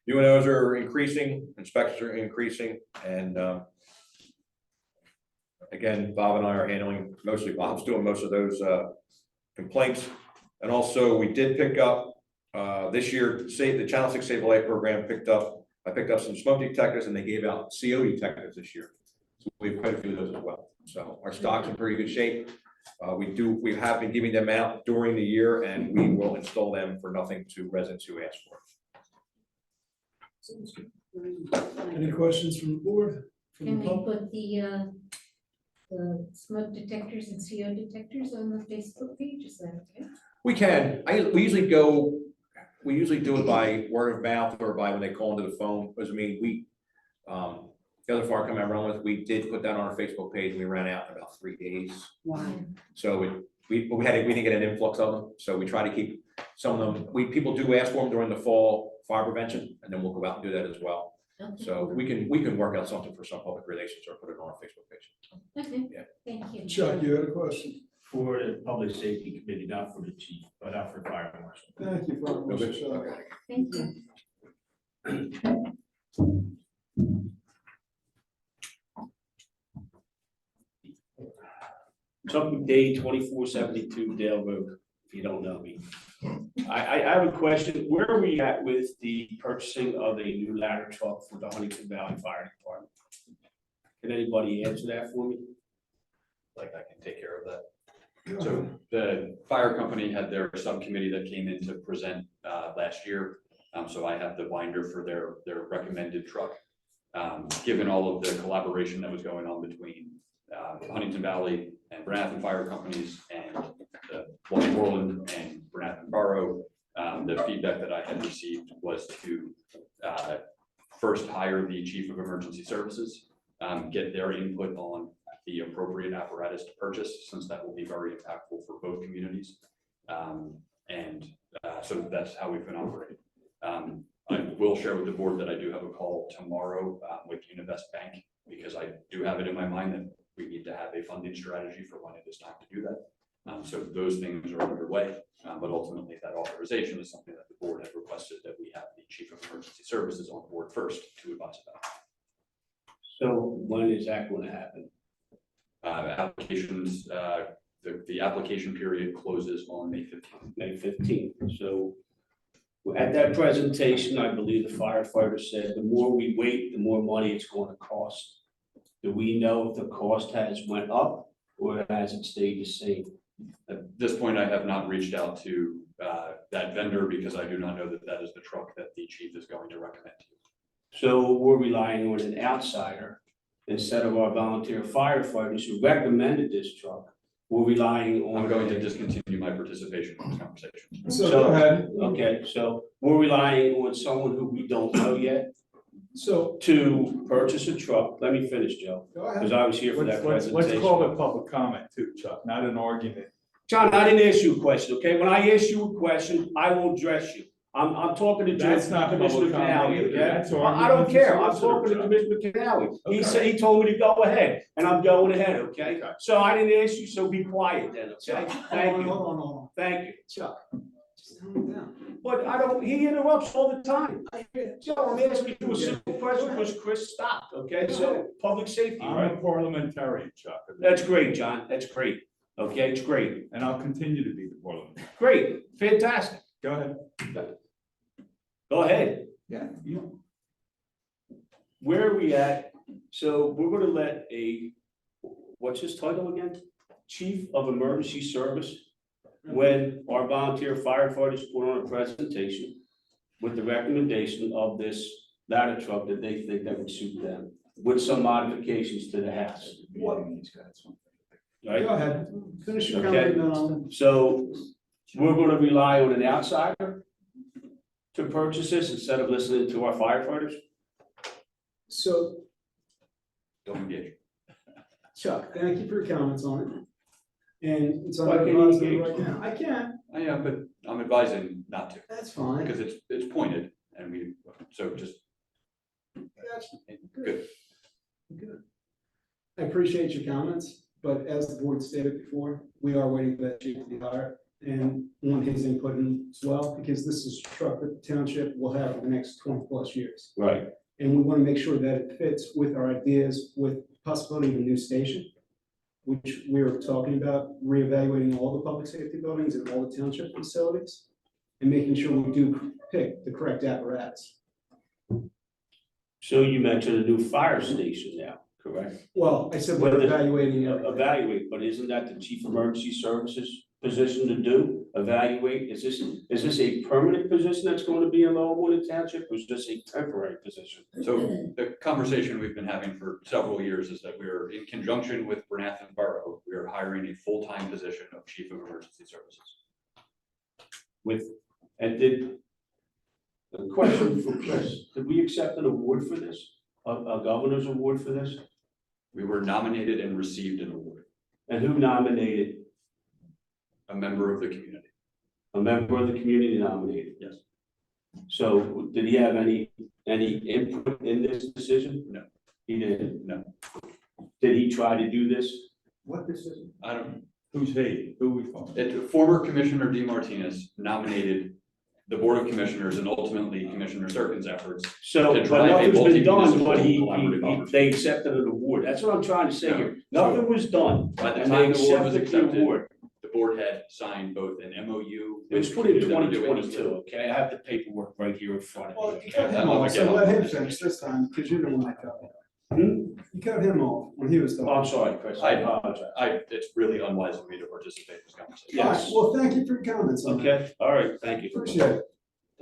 UNOs are increasing, inspections are increasing, and again, Bob and I are handling, mostly Bob's doing most of those complaints. And also we did pick up this year, the Channel 6 Save a Life program I picked up some smoke detectors, and they gave out CO detectors this year. So we have quite a few of those as well. So our stock's in pretty good shape. We have been giving them out during the year, and we will install them for nothing to residents who ask for it. Any questions from the board? From Can the we public? put the smoke detectors and CO detectors on the Facebook page? Is that okay? We can. We usually do it by word of mouth or by when they call into the phone. Because the other fire company I run with, we did put that on our Facebook page, and we ran out in about 3 days. Wow. So we didn't get an influx of them. So we try to keep some of them. People do ask for them during the fall fire prevention, and then we'll go out and do that as well. Okay. So we can work out something for some public relations or put it on our Facebook page. Okay, Yeah. thank you. Chuck, you had a question? For the public safety committee, not for the chief, but not for fire marshal. Thank you, Fire Marshal. Okay. Thank you. Chuck McDade, 2472 Dale Road, if you don't know me. I have a question. Where are we at with the purchasing of a new ladder truck for the Huntington Valley Fire Department? Can anybody answer that for me? Like, I can take care of that. So the fire company had their subcommittee that came in to present last year. So I have the binder for their recommended truck. Given all of the collaboration that was going on between Huntington Valley and Bernathen Fire Companies and the Moreland and Bernathen Borough, the feedback that I had received was to first hire the Chief of Emergency Services, get their input on the appropriate apparatus to purchase, since that will be very impactful for both communities. So that's how we've been operating. I will share with the board that I do have a call tomorrow with Univest Bank, because I do have it in my mind that we need to have a funding strategy for when it is time to do that. So those things are underway, but ultimately that authorization is something that the board has requested that we have the Chief of Emergency Services on board first to advise about. So when is that going to happen? Applications, the application period closes on May 15th. May 15th. So at that presentation, I believe the firefighter said, the more we wait, the more money it's going to cost. Do we know if the cost has went up or has it stayed the same? At this point, I have not reached out to that vendor, because I do not know that that is the truck that the chief is going to recommend to you. So we're relying on an outsider instead of our volunteer firefighters who recommended this truck, we're relying on. I'm going to discontinue my participation in this conversation. So go ahead. Okay, so we're relying on someone who we don't know yet So to purchase a truck. Let me finish, Joe, go ahead. because I was here for that Let's presentation. call it public comment too, Chuck, not an argument. John, I didn't ask you a question, okay? When I ask you a question, I will address you. I'm talking to That's not Commissioner public comment Canale, either. okay? That's I don't argument care. for I'm talking to solicitor, Commissioner Canale. He Okay. said, he told me to go ahead, and I'm going ahead, okay? So I didn't ask you, so be quiet then, okay? Thank you. Hold on. Thank you. Chuck, just calm down. But I don't, he interrupts all the time. Joe, I'm asking you a simple question because Chris stopped, okay? So, public safety, I'm right? a parliamentarian, Chuck. That's great, John. That's great. Okay, it's great. And I'll continue to be the parliamentarian. Great, fantastic. Go ahead. Go ahead. Yeah. Where are we at? So we're gonna let what's his title again? Chief of Emergency Service, when our volunteer firefighters put on a presentation with the recommendation of this ladder truck that they think that would suit them, with some modifications to the house. Right? Go ahead. Finish your Okay. comment. So we're gonna rely on an outsider to purchase this instead of listening to our firefighters? So Don't engage. Chuck, thank you for your comments on it. And it's on Why the can't you advisory engage? right now. I can, I am, but I'm advising not to, that's fine. because it's pointed, and so just. Good. Good. I appreciate your comments, but as the board stated before, we are waiting for that chief to be hired and want his input in as well, because this is a truck that the township will have for the next 20+ years. Right. And we want to make sure that it fits with our ideas with possibility of a new station, which we're talking about reevaluating all the public safety buildings and all the township facilities and making sure we do pick the correct apparatus. So you mentioned a new fire station now, correct? Well, I said we're evaluating it. Evaluate, but isn't that the chief emergency services position to do? Evaluate, is this a permanent position that's going to be in Lower Moreland Township, or is this a temporary position? So the conversation we've been having for several years is that we're in conjunction with Bernathen Borough, we are hiring a full-time position of Chief of Emergency Services. A question for Chris, did we accept an award for this, a governor's award for this? We were nominated and received an award. And who nominated? A member of the community. A member of the community nominated? Yes. So did he have any input in this decision? No. He didn't? No. Did he try to do this? What decision? I don't, Who's he? Who we talking? former Commissioner D. Martinez nominated the Board of Commissioners and ultimately Commissioner Serkin's efforts. So, to but drive a nothing's been done, multi-municipal but collaborative opportunity. they accepted an award. That's what I'm trying to say No. here. Nothing was done. By the and they time the award was accepted the accepted, award. the board had signed both an MOU. It was put in 2022, okay? I have the paperwork right here in front Well, of me. you cut him off, so let him finish this time, because you don't want to cut him. You cut him off when he was Oh, talking. I'm sorry, Chris. I apologize. It's really unwise of me to participate in this conversation. All right, Yes. well, thank you for your comments on that. Okay, all right, thank you. Appreciate it.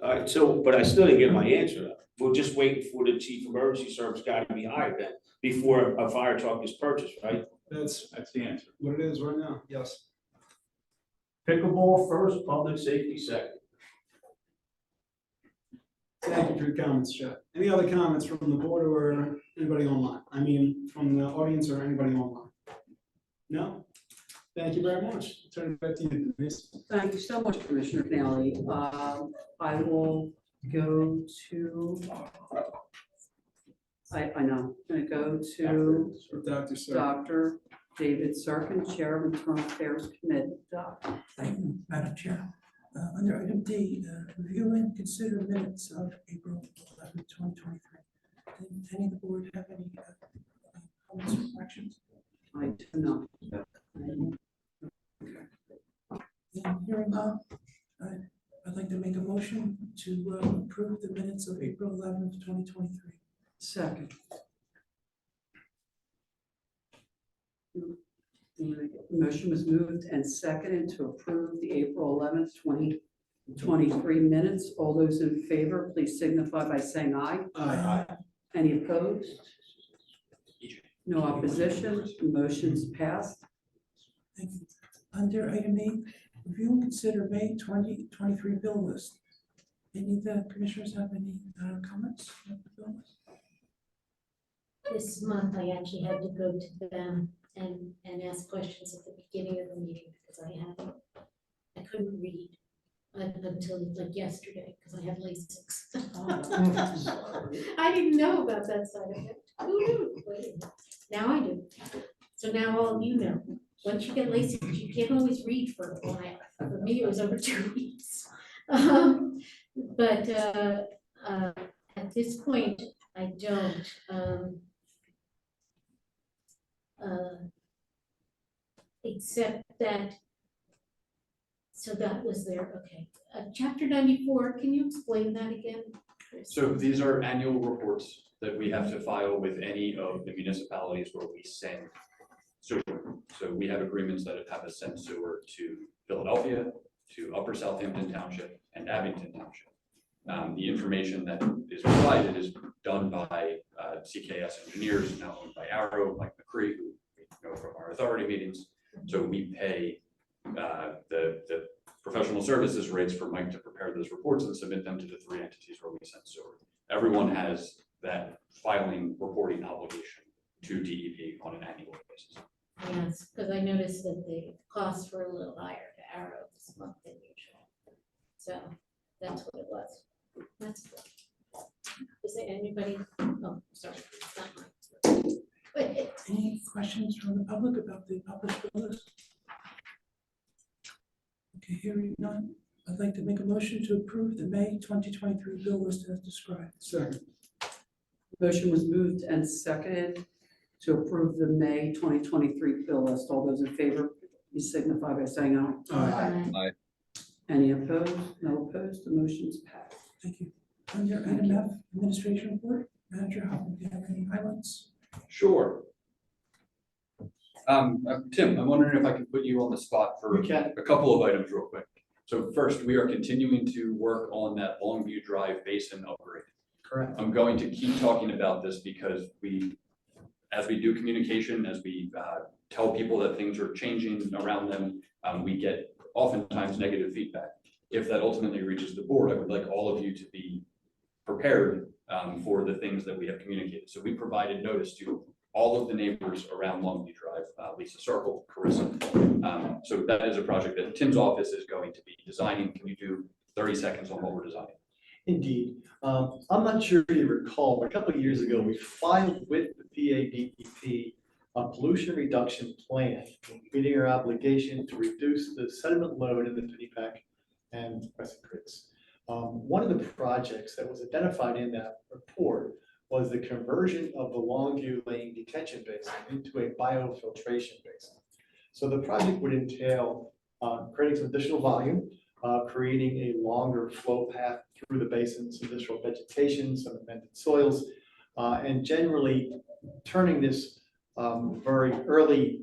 All right, so, but I still didn't get my answer. We're just waiting for the chief emergency service guy to be hired then, before a fire truck is purchased, right? That's the answer. what it is right now, yes. Pickleball first, public safety second. Thank you for your comments, Chuck. Any other comments from the board or anybody online? I mean, from the audience or anybody online? No? Thank you very much. Turn it back to you, Denise. Thank you so much, Commissioner Canale. I will go to, I know, I'm gonna go to Dr. Sir. Dr. David Sirken, Chair of Internal Affairs Committee. Doc. Thank you, Madam Chair. Under item D, review and consider minutes of April 11, 2023. Did any of the board have any comments or corrections? I do not. Hearing none, I'd like to make a motion to approve the minutes of April 11, 2023. Second. Motion was moved and seconded to approve the April 11th, 2023 minutes. All those in favor, please signify by saying aye. Aye. Any opposed? No opposition, motion's passed. Thank you. Under item 8, review and consider May 2023 bill list. Any of the commissioners have any comments on the bill list? This month, I actually had to go to them and ask questions at the beginning of the meeting because I couldn't read until like yesterday because I had LASIK. I didn't know about that side effect. Who knew? Now I do. So now all you know. Once you get LASIK, you can't always read for a while. For me, it was over 2 weeks. But at this point, I don't. Except that, so that was there, okay. Chapter 94, can you explain that again, Chris? So these are annual reports that we have to file with any of the municipalities where we send sewer. So we have agreements that have us send sewer to Philadelphia, to Upper Southampton Township, and Abington Township. The information that is provided is done by CKS engineers, now owned by Arrow, Mike McCree, who we know from our authority meetings. So we pay the professional services rates for Mike to prepare those reports and submit them to the 3 entities where we send sewer. Everyone has that filing reporting obligation to DEP on an annual basis. Yes, because I noticed that the costs were a little higher to Arrow this month than usual. So that's what it was. That's good. Is there anybody? Oh, sorry, it's not mine. Go ahead. Any questions from the public about the published bill list? Okay, hearing none, I'd like to make a motion to approve the May 2023 bill list as described. Second. Motion was moved and seconded to approve the May 2023 bill list. All those in favor, please signify by saying aye. Aye. Aye. Any opposed? No opposed, the motion's passed. Thank you. Under item F, administration report, Manager Hoffman, do you have any highlights? Sure. Tim, I'm wondering if I can put you on the spot for a couple of items real quick. So first, we are continuing to work on that Longview Drive basin upgrade. Correct. I'm going to keep talking about this because as we do communication, as we tell people that things are changing around them, we get oftentimes negative feedback. If that ultimately reaches the board, I would like all of you to be prepared for the things that we have communicated. So we provided notice to all of the neighbors around Longview Drive, Lisa Circle, KURITZ. So that is a project that Tim's office is going to be designing. Can you do 30 seconds on what we're designing? Indeed. I'm not sure if you recall, but a couple of years ago, we filed with the PADEP a pollution reduction plan, meeting our obligation to reduce the sediment load in the Pennypack and Crescent Creeks. One of the projects that was identified in that report was the conversion of the Longview Lane detention basin into a biofiltration basin. So the project would entail creating some additional volume, creating a longer flow path through the basin, some additional vegetation, some amended soils, and generally turning this very early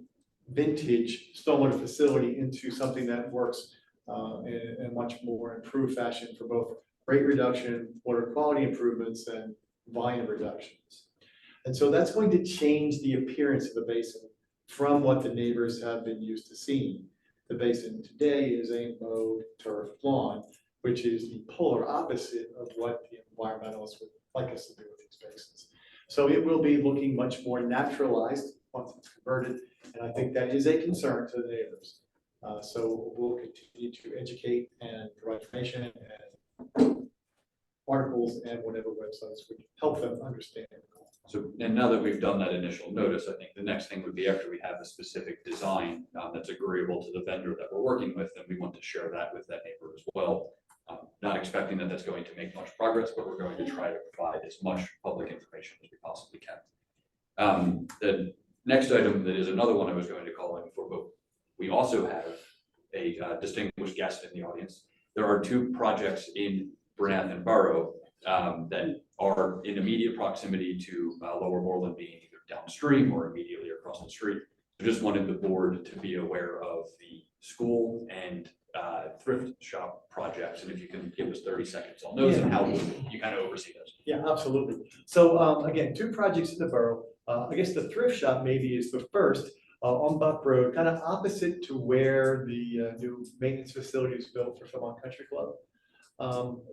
vintage stormwater facility into something that works in a much more improved fashion for both rate reduction, water quality improvements, and volume reductions. And so that's going to change the appearance of the basin from what the neighbors have been used to seeing. The basin today is a mowed turf lawn, which is the polar opposite of what the environmentalists would like us to do with these basins. So it will be looking much more naturalized once it's converted, and I think that is a concern to the neighbors. So we'll continue to educate and provide information and articles and whatever websites would help them understand. So, and now that we've done that initial notice, I think the next thing would be after we have a specific design that's agreeable to the vendor that we're working with, and we want to share that with that neighbor as well. Not expecting that that's going to make much progress, but we're going to try to provide as much public information as we possibly can. The next item that is another one I was going to call in for, but we also have a distinguished guest in the audience. There are 2 projects in Brant and Borough that are in immediate proximity to Lower Moreland, being either downstream or immediately across the street. I just wanted the board to be aware of the school and thrift shop projects, and if you can give us 30 seconds on those and how you kind of oversee those. Yeah, absolutely. So again, 2 projects in the borough. I guess the thrift shop maybe is the first, on Buck Road, kind of opposite to where the new maintenance facility is built for Philmont Country Club.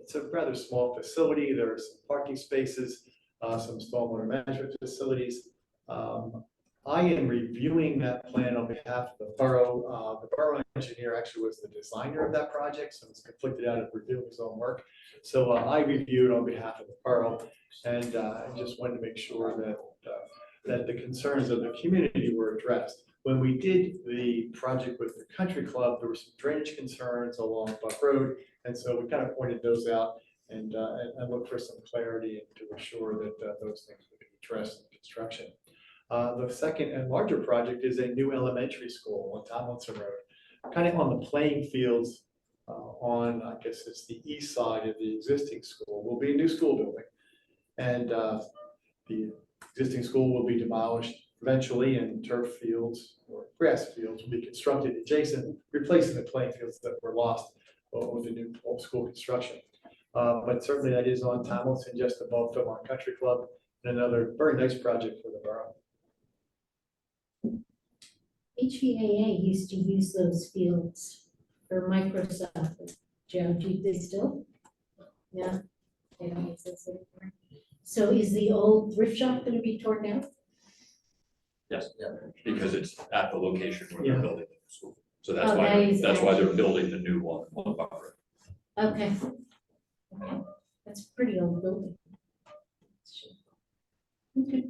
It's a rather small facility. There are some parking spaces, some stormwater management facilities. I am reviewing that plan on behalf of the borough. The borough engineer actually was the designer of that project, so it's conflicted out of reviewing his own work. So I reviewed on behalf of the borough, and I just wanted to make sure that that the concerns of the community were addressed. When we did the project with the country club, there were some drainage concerns along Buck Road, and so we kind of pointed those out and looked for some clarity and to ensure that those things would be addressed in construction. The second and larger project is a new elementary school on Tomlinson Road, kind of on the playing fields on, I guess it's the east side of the existing school. Will be a new school building, and the existing school will be demolished eventually, and turf fields or grass fields will be constructed adjacent, replacing the playing fields that were lost with the new old school construction. But certainly that is on Tomlinson, just above Philmont Country Club, and another very nice project for the borough. HVAA used to use those fields for Microsoft. Joe, do they still? No, they don't use those anymore. So is the old thrift shop gonna be torn down? Yes, because it's at the location where they're building the school. So that's Oh, why, that they're is building the new one on Buck Road. Okay. Okay, that's a pretty old building. Okay.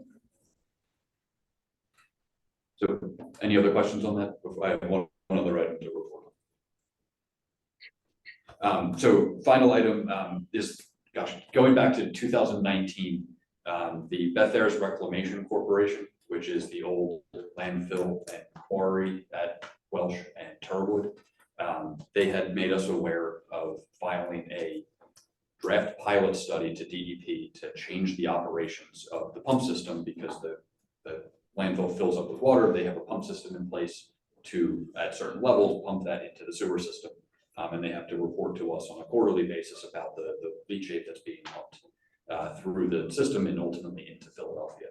So any other questions on that? Before I have one other item to report on. So final item is, going back to 2019, the Beth Ayres Reclamation Corporation, which is the old landfill and quarry at Welsh and Turwood, they had made us aware of filing a draft pilot study to DEP to change the operations of the pump system, because the landfill fills up with water. They have a pump system in place to, at certain levels, pump that into the sewer system. And they have to report to us on a quarterly basis about the leachate that's being pumped through the system and ultimately into Philadelphia.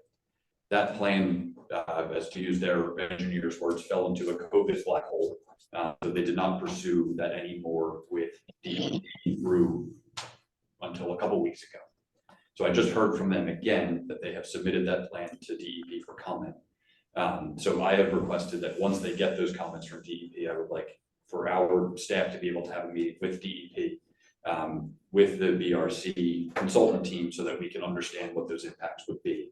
That plan, as to use their engineers' words, fell into a COVID black hole. So they did not pursue that anymore with DEP through until a couple weeks ago. So I just heard from them again that they have submitted that plan to DEP for comment. So I have requested that once they get those comments from DEP, I would like for our staff to be able to have a meeting with DEP, with the BRC consultant team, so that we can understand what those impacts would be.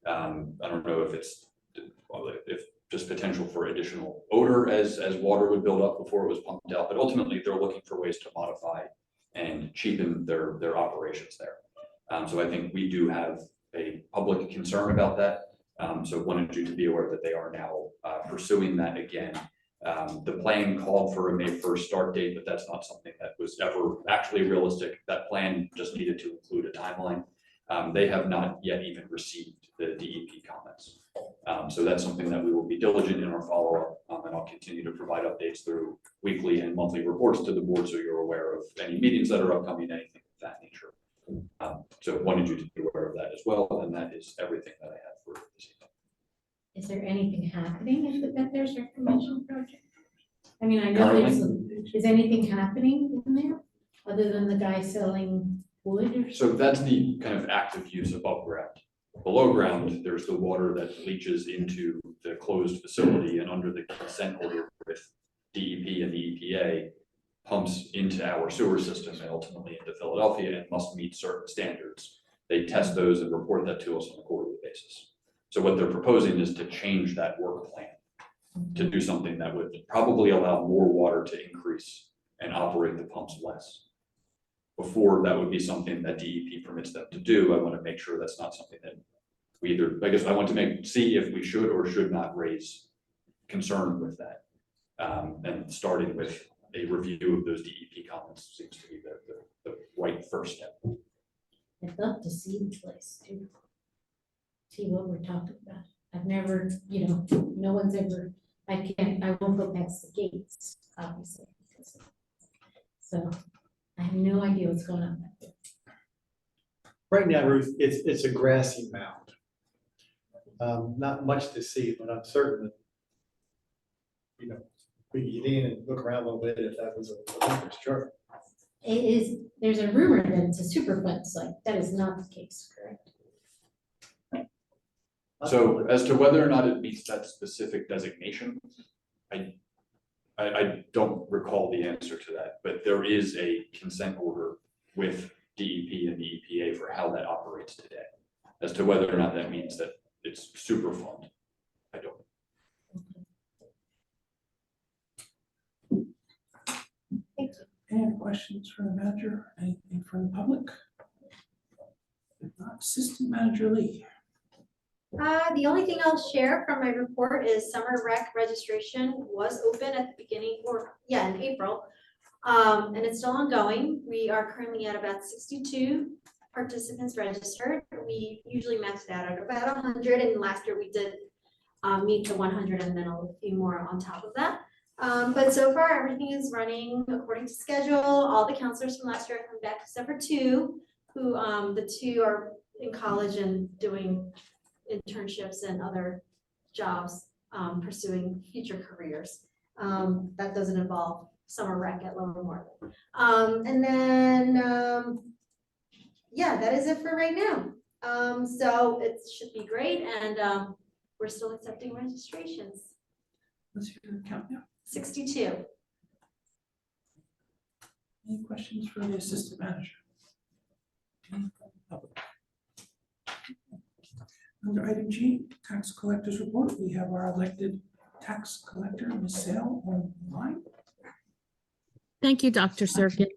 I don't know if it's, if just potential for additional odor as water would build up before it was pumped out, but ultimately they're looking for ways to modify and cheapen their operations there. So I think we do have a public concern about that. So wanted you to be aware that they are now pursuing that again. The plan called for a May 1st start date, but that's not something that was ever actually realistic. That plan just needed to include a timeline. They have not yet even received the DEP comments. So that's something that we will be diligent in our follow-up, and I'll continue to provide updates through weekly and monthly reports to the board, so you're aware of any meetings that are upcoming, anything of that nature. So wanted you to be aware of that as well, and that is everything that I have for this evening. Is there anything happening at the Beth Ayres Reclamation Project? I mean, I know is anything happening in there other than the guy selling wood or? So that's the kind of active use above ground. Below ground, there's the water that leaches into the closed facility, and under the consent order with DEP and the EPA, pumps into our sewer system and ultimately into Philadelphia, and must meet certain standards. They test those and report that to us on a quarterly basis. So what they're proposing is to change that work plan to do something that would probably allow more water to increase and operate the pumps less. Before that would be something that DEP permits them to do, I want to make sure that's not something that we either, I guess I want to see if we should or should not raise concern with that. And starting with a review of those DEP comments seems to be the right first step. I'd love to see the place too. See what we're talking about. I've never, no one's ever, I won't go past the gates, obviously. So I have no idea what's going on back there. Right now, Ruth, it's a grassy mound. Not much to see, but I'm certain that, you know, we could get in and look around a little bit if that was of interest, sure. It is, there's a rumor that it's a Superfund site. That is not the case, correct? So as to whether or not it meets that specific designation, I don't recall the answer to that, but there is a consent order with DEP and the EPA for how that operates today. As to whether or not that means that it's super fund, I don't. Any questions for the manager? Anything from the public? If not, Assistant Manager Lee. The only thing I'll share from my report is summer rec registration was open at the beginning, in April. And it's still ongoing. We are currently at about 62 participants registered. We usually max out at about 100, and last year we did meet the 100 and then a few more on top of that. But so far everything is running according to schedule. All the counselors from last year have come back except for two, who the two are in college and doing internships and other jobs, pursuing future careers. That doesn't involve summer rec at Lower Moreland. And then, that is it for right now. So it should be great, and we're still accepting registrations. Let's hear the count now. 62. Any questions for the Assistant Manager? Any from the public? Under item G, Tax Collector's Report, we have our elected tax collector, Ms. Sale, online. Thank you, Dr. SIRKEN.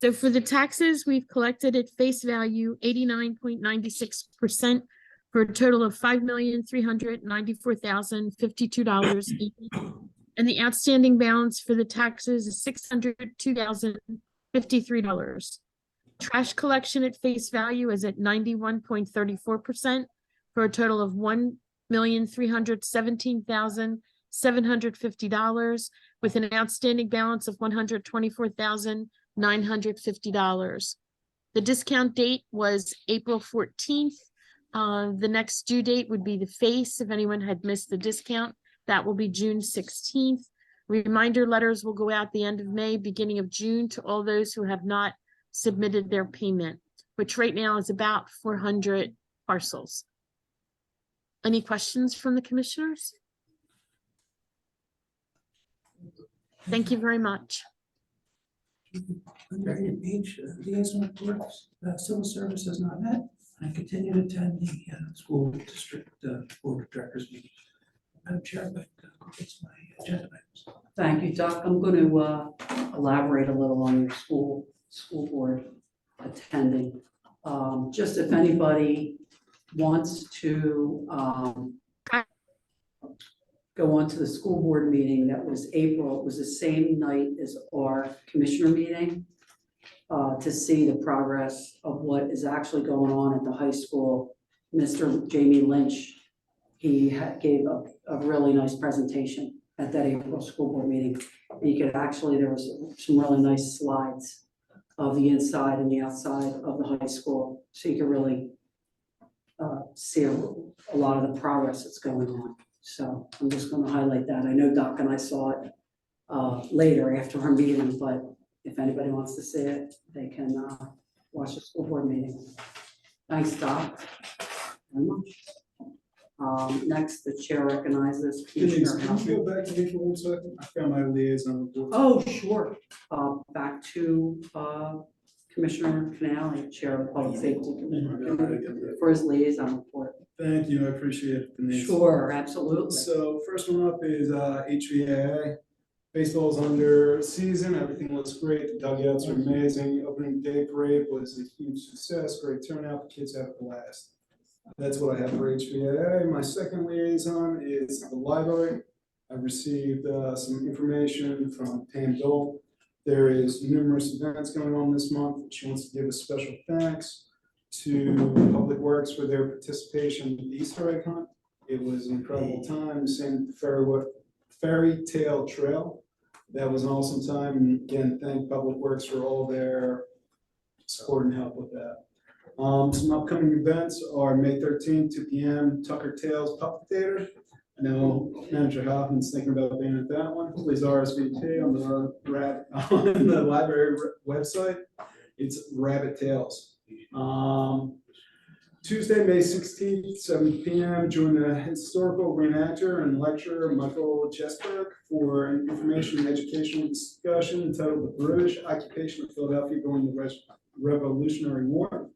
So for the taxes, we've collected at face value 89.96% for a total of $5,394,052. And the outstanding balance for the taxes is $602,053. Trash collection at face value is at 91.34% for a total of $1,317,750 with an outstanding balance of $124,950. The discount date was April 14th. The next due date would be the face. If anyone had missed the discount, that will be June 16th. Reminder letters will go out the end of May, beginning of June to all those who have not submitted their payment, which right now is about 400 parcels. Any questions from the commissioners? Thank you very much. Under item H, Liaison Reports, Civil Service has not met. I continue to attend the school district board of directors meeting. Madam Chair, but it's my agenda items. Thank you, Doc. I'm going to elaborate a little on your school board attending. Just if anybody wants to go on to the school board meeting that was April, it was the same night as our commissioner meeting, to see the progress of what is actually going on at the high school. Mr. Jamie Lynch, he gave a really nice presentation at that April school board meeting. You could actually, there was some really nice slides of the inside and the outside of the high school. So you could really see a lot of the progress that's going on. So I'm just going to highlight that. I know Doc and I saw it later after our meeting, but if anybody wants to see it, they can watch the school board meeting. Thanks, Doc. Very much. Next, the chair recognizes Commissioner Can you go back to April 1 second? I found my liaison report. Oh, sure. Back to Commissioner CANALE, Chair of Public Safety Committee, for his liaison report. Thank you, I appreciate it, Denise. Sure, absolutely. So first one up is HVAA. Baseball's under season, everything looks great, the dugouts are amazing. Opening day parade was a huge success, great turnout, the kids had a blast. That's what I have for HVAA. My second liaison is the library. I received some information from Pam Dole. There is numerous events going on this month. She wants to give a special thanks to Public Works for their participation in the Easter egg hunt. It was an incredible time. The same fairy tale trail. That was an awesome time. And again, thank Public Works for all their support and help with that. Some upcoming events are May 13th, 2 p.m., Tucker Tales Puppet Theater. I know Manager Hoffman's thinking about being at that one. Please RSVP on the library website. It's Rabbit Tales. Tuesday, May 16th, 7 p.m., join the historical reenactor and lecturer Michael Jesberg for an information and educational discussion entitled The British Occupation of Philadelphia During the Revolutionary War.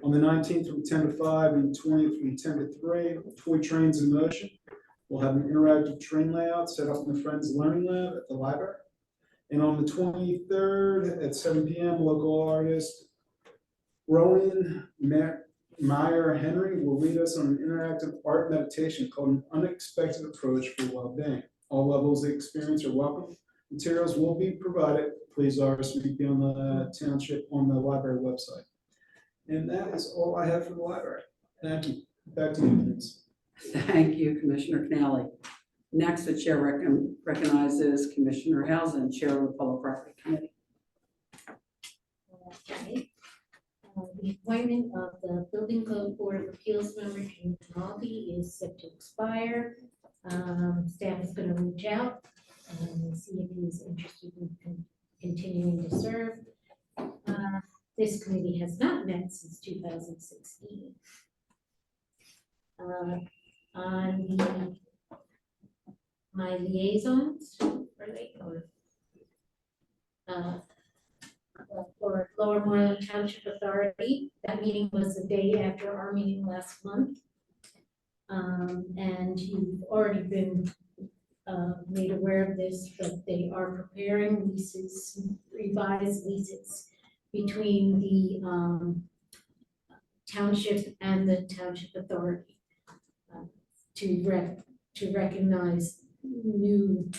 On the 19th from 10 to 5 and the 20th from 10 to 3, Toy Trains in Motion. We'll have an interactive train layout set up in the Friends Learning Lab at the library. And on the 23rd at 7 p.m., local artist Rowan Meyer Henry will lead us on an interactive art meditation called An Unexpected Approach for Well-Being. All levels of experience are welcome. Materials will be provided. Please RSVP on the township on the library website. And that is all I have for the library. Thank you. Back to you, Denise. Thank you, Commissioner Canale. Next, the chair recognizes Commissioner HAUSEN, Chair of the Public Property Committee. Okay. The appointment of the Building Code Board of Appeals member, Jim Canaldi, is set to expire. Staff is going to reach out and see if he is interested in continuing to serve. This committee has not met since 2016. On my liaisons, are they, for Lower Moreland Township Authority, that meeting was the day after our meeting last month. And you've already been made aware of this, but they are preparing leases, revised leases between the township and the township authority to recognize new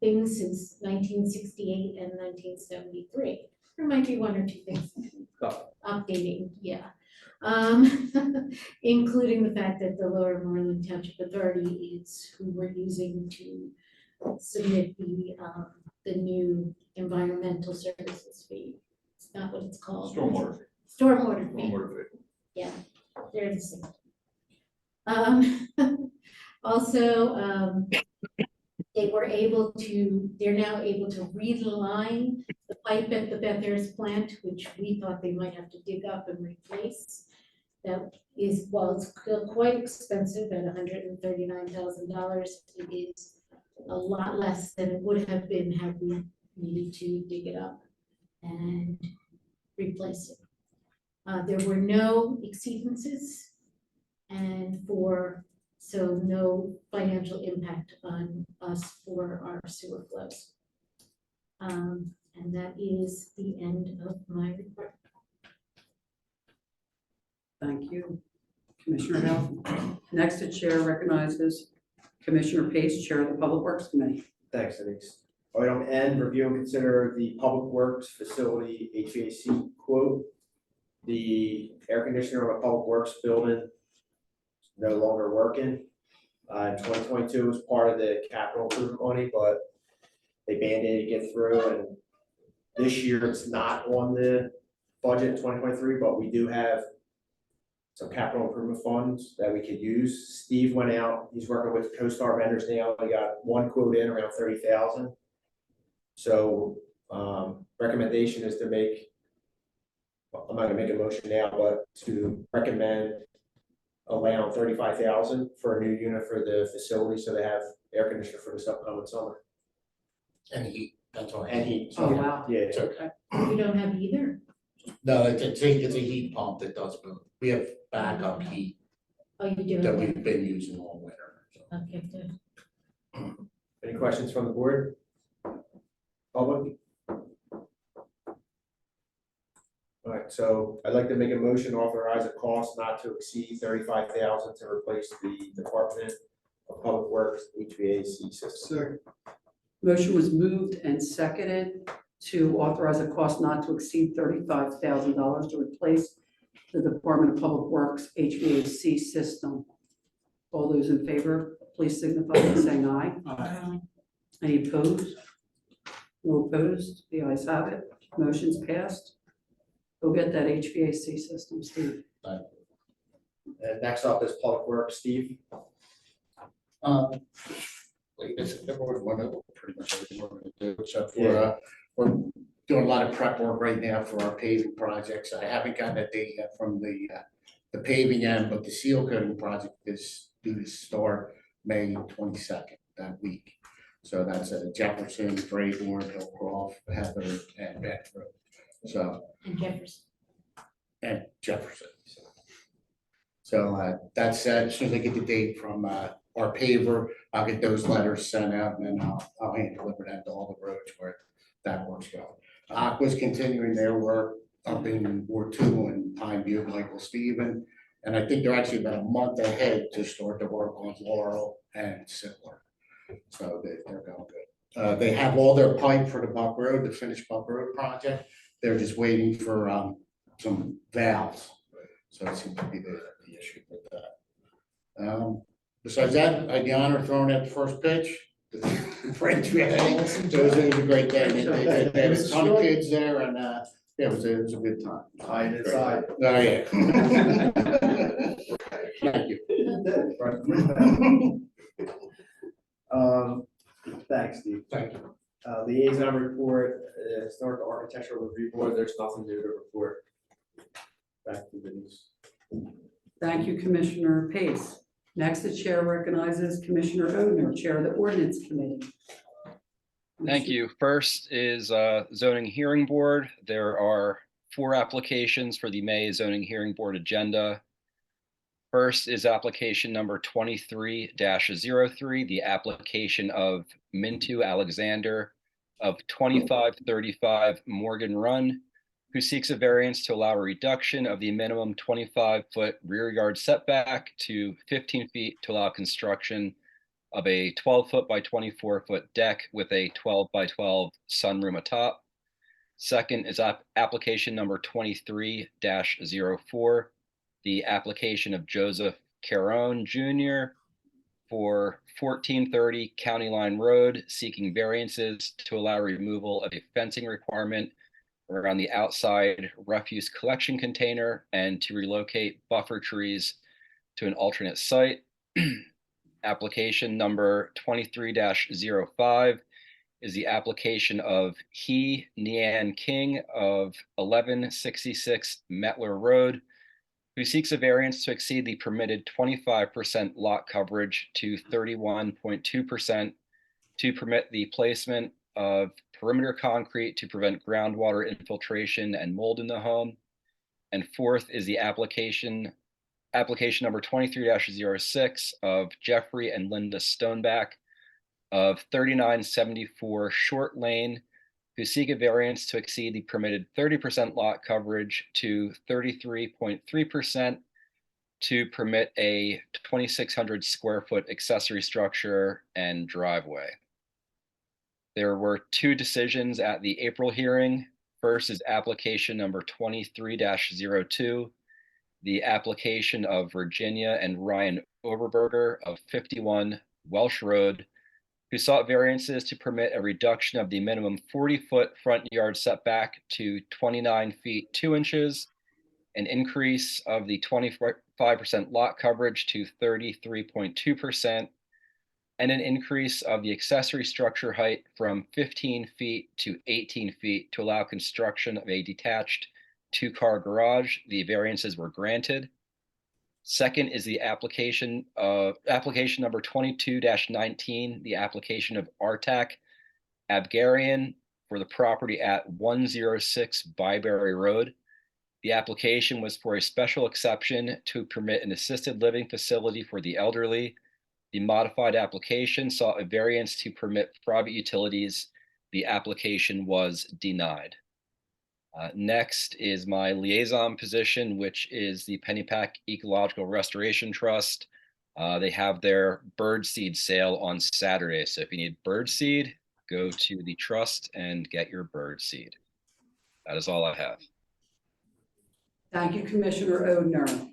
things since 1968 and 1973. There might be one or two things updating, yeah. Including the fact that the Lower Moreland Township Authority is who we're using to submit the new environmental services fee. It's not what it's called. Stormwater fee. Stormwater fee. Stormwater fee. Yeah, they're the same. Also, they're now able to reline the pipe at the Bethers plant, which we thought they might have to dig up and replace. That is, well, it's still quite expensive at $139,000. It is a lot less than it would have been had we needed to dig it up and replace it. There were no exceedances so no financial impact on us for our sewer flows. And that is the end of my report. Thank you, Commissioner Howell. Next, the chair recognizes Commissioner Pace, Chair of the Public Works Committee. Thanks, Denise. Item N, review and consider the Public Works Facility HVAC quote. The air conditioner on the Public Works building is no longer working. In 2022 was part of the capital improvement money, but they band-aided to get through, and this year it's not on the budget in 2023, but we do have some capital improvement funds that we could use. Steve went out, he's working with CoStar vendors now, we got one quote in around 30,000. So recommendation is to make, I'm not gonna make a motion now, but to recommend allowing 35,000 for a new unit for the facility, so they have air conditioner for this upcoming summer. And heat, that's all. And heat. Oh, wow. Yeah. It's okay. We don't have either. No, it's a heat pump that does both. We have backup heat Oh, you do. that Okay. we've been using all winter. So. Okay, good. Any questions from the board? Public? All right, so I'd like to make a motion to authorize a cost not to exceed 35,000 to replace the Department of Public Works HVAC system. Second. Motion was moved and seconded to authorize a cost not to exceed $35,000 to replace the Department of Public Works HVAC system. All those in favor, please signify by saying aye. Aye. Any opposed? No opposed? The ayes have it. Motion's passed. Go get that HVAC system, Steve. And next up is Public Works, Steve. Everyone went over pretty much everything we're gonna do, except for, we're doing a lot of prep work right now for our paving projects. I haven't gotten a date yet from the paving end, but the seal coating project is due to start May 22nd, that week. So that's Jefferson, Drayborn, Hillcroft, Heather, and Bedford. So. And Jefferson. And Jefferson. So that said, as soon as I get the date from our paver, I'll get those letters sent out, and then I'll hand deliver that to all the roads where that work's going. Aqua's continuing their work up in Ward 2 and Pine View, Michael Stephen, and I think they're actually about a month ahead to start the work on Laurel and Sittler. So they're going good. They have all their pipe for the Buck Road, the finished Buck Road project. They're just waiting for some valves. So it seems to be the issue with that. Besides that, I had the honor of throwing out the first pitch. French VA. So it was a great day. They had a ton of kids there, and it was a good time. High and inside. Oh, yeah. Thank you. Thanks, Steve. Thank you. Liaison report, Historical Architectural Review Board, there's nothing new to report. Back to Denise. Thank you, Commissioner Pace. Next, the chair recognizes Commissioner Odner, Chair of the Ordinance Committee. Thank you. First is zoning hearing board. There are 4 applications for the May zoning hearing board agenda. First is application number 23-03, the application of Mintu Alexander of 2535 Morgan Run, who seeks a variance to allow a reduction of the minimum 25-foot rear yard setback to 15 feet to allow construction of a 12-foot by 24-foot deck with a 12 by 12 sunroom atop. Second is application number 23-04, the application of Joseph Carone Jr. for 1430 County Line Road, seeking variances to allow removal of a fencing requirement around the outside refuse collection container and to relocate buffer trees to an alternate site. Application number 23-05 is the application of Nian King of 1166 Metler Road, who seeks a variance to exceed the permitted 25% lot coverage to 31.2% to permit the placement of perimeter concrete to prevent groundwater infiltration and mold in the home. And fourth is the application number 23-06 of Jeffrey and Linda Stoneback of 3974 Short Lane, who seek a variance to exceed the permitted 30% lot coverage to 33.3% to permit a 2,600 square foot accessory structure and driveway. There were 2 decisions at the April hearing. First is application number 23-02, the application of Virginia and Ryan Oberberger of 51 Welsh Road, who sought variances to permit a reduction of the minimum 40-foot front yard setback to 29 feet 2 inches, an increase of the 25% lot coverage to 33.2%, and an increase of the accessory structure height from 15 feet to 18 feet to allow construction of a detached 2-car garage. The variances were granted. Second is the application number 22-19, the application of Artak Abgarian for the property at 106 Byberry Road. The application was for a special exception to permit an assisted living facility for the elderly. The modified application sought a variance to permit private utilities. The application was denied. Next is my liaison position, which is the Pennypack Ecological Restoration Trust. They have their bird seed sale on Saturday. So if you need bird seed, go to the trust and get your bird seed. That is all I have. Thank you, Commissioner Odner.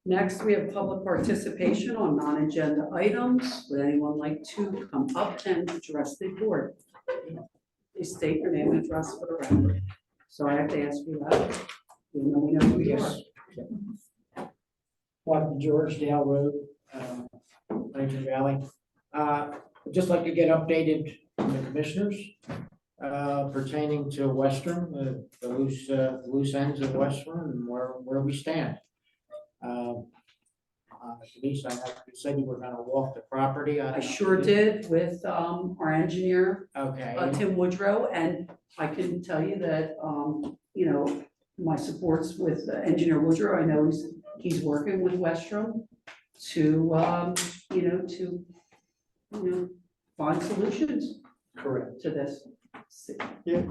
Next, we have public participation on non-agenda items. Would anyone like to come up and address the board? Please state your name and address for the record. So I have to ask you that. Even though we know who you are. Martin George, Dale Road, Lakewood Valley. I'd just like to get updated from the commissioners pertaining to Western, the loose ends of Western and where we stand. Denise, you said you were gonna walk the property. I sure did with our engineer, Okay. Tim Woodrow, and I can tell you that, you know, my supports with Engineer Woodrow, I know he's working with Westrom to, you know, find solutions Correct. to this. Yeah,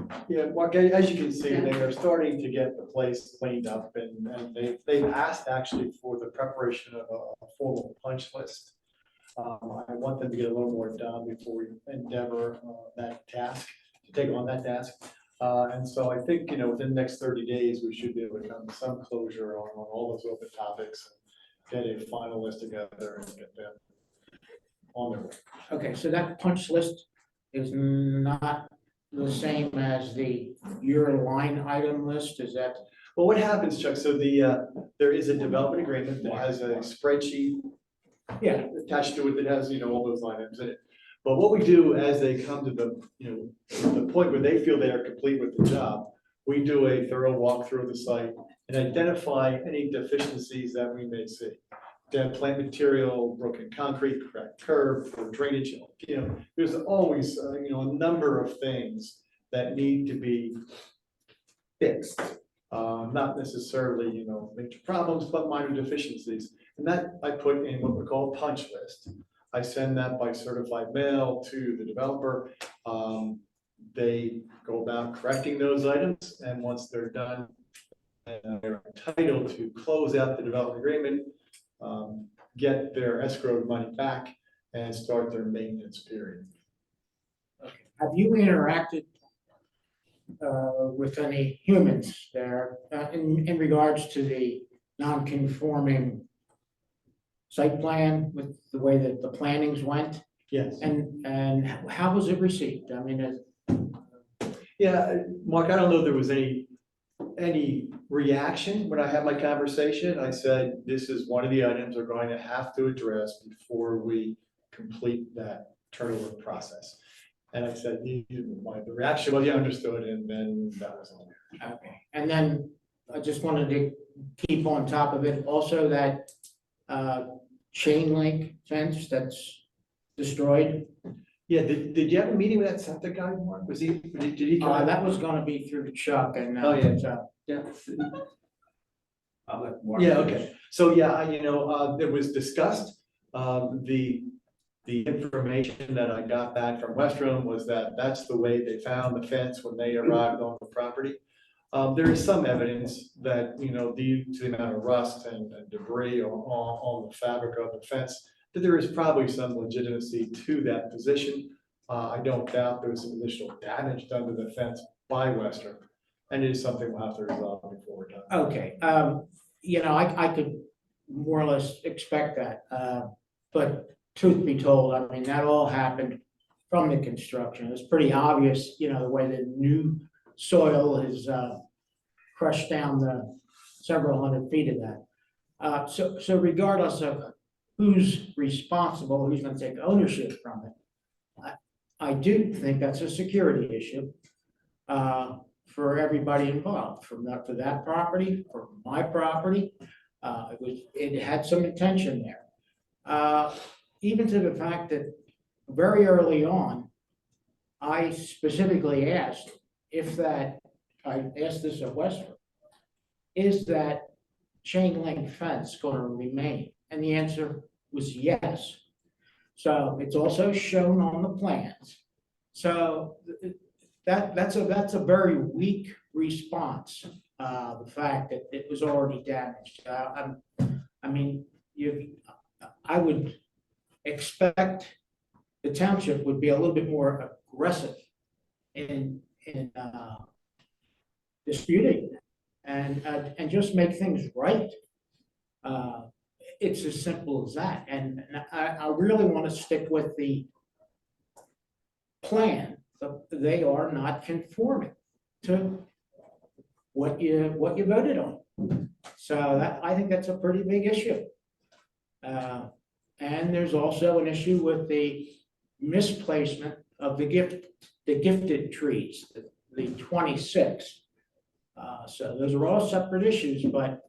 Mark, as you can see, they are starting to get the place cleaned up and they've asked actually for the preparation of a formal punch list. I want them to get a little more done before we endeavor that task, to take on that task. And so I think, you know, within the next 30 days, we should be able to come to some closure on all those open topics, and get a final list together and get them on their way. Okay, so that punch list is not the same as your line item list, is that? Well, what happens, Chuck, so there is a development agreement that has a spreadsheet attached to it that has, you know, all those line items in it. But what we do as they come to the, you know, the point where they feel they are complete with the job, we do a thorough walkthrough of the site and identify any deficiencies that we may see. Dead plant material, broken concrete, cracked curb, or drainage, you know, there's always, you know, a number of things that need to be fixed. Not necessarily, you know, major problems, but minor deficiencies. And that I put in what we call a punch list. I send that by certified mail to the developer. They go about correcting those items, and once they're done, they're entitled to close out the development agreement, get their escrow money back, and start their maintenance period. Have you interacted with any humans there in regards to the non-conforming site plan with the way that the plannings went? Yes. And how was it received? I mean, Yeah, Mark, I don't know if there was any reaction when I had my conversation. I said, this is one of the items we're going to have to address before we complete that turnover process. And I said, the reaction was, you understood, and then that was all. Okay, and then I just wanted to keep on top of it, also that chain link fence that's destroyed. Yeah, did you have a meeting with that septic guy, Mark? Did he? That was gonna be through Chuck and. Oh, yeah. Yeah. Yeah, okay. So, yeah, you know, it was discussed. The information that I got back from Westrom was that that's the way they found the fence when they arrived on the property. There is some evidence that, you know, due to the amount of rust and debris on the fabric of the fence, that there is probably some legitimacy to that position. I don't doubt there was some additional damage done to the fence by Western, and it is something we'll have to resolve before we're done. Okay, you know, I could more or less expect that, but truth be told, I mean, that all happened from the construction. It's pretty obvious, you know, the way the new soil has crushed down the several hundred feet of that. So regardless of who's responsible, who's gonna take ownership from it, I do think that's a security issue for everybody involved, for that property, for my property. It had some intention there. Even to the fact that very early on, I specifically asked I asked this of Western, is that chain link fence going to remain? And the answer was yes. So it's also shown on the plans. So that's a very weak response, the fact that it was already damaged. I mean, I would expect the township would be a little bit more aggressive in disputing and just make things right. It's as simple as that. And I really want to stick with the plan. They are not conforming to what you voted on. So that, I think that's a pretty big issue. And there's also an issue with the misplacement of the gifted trees, the 26. So those are all separate issues, but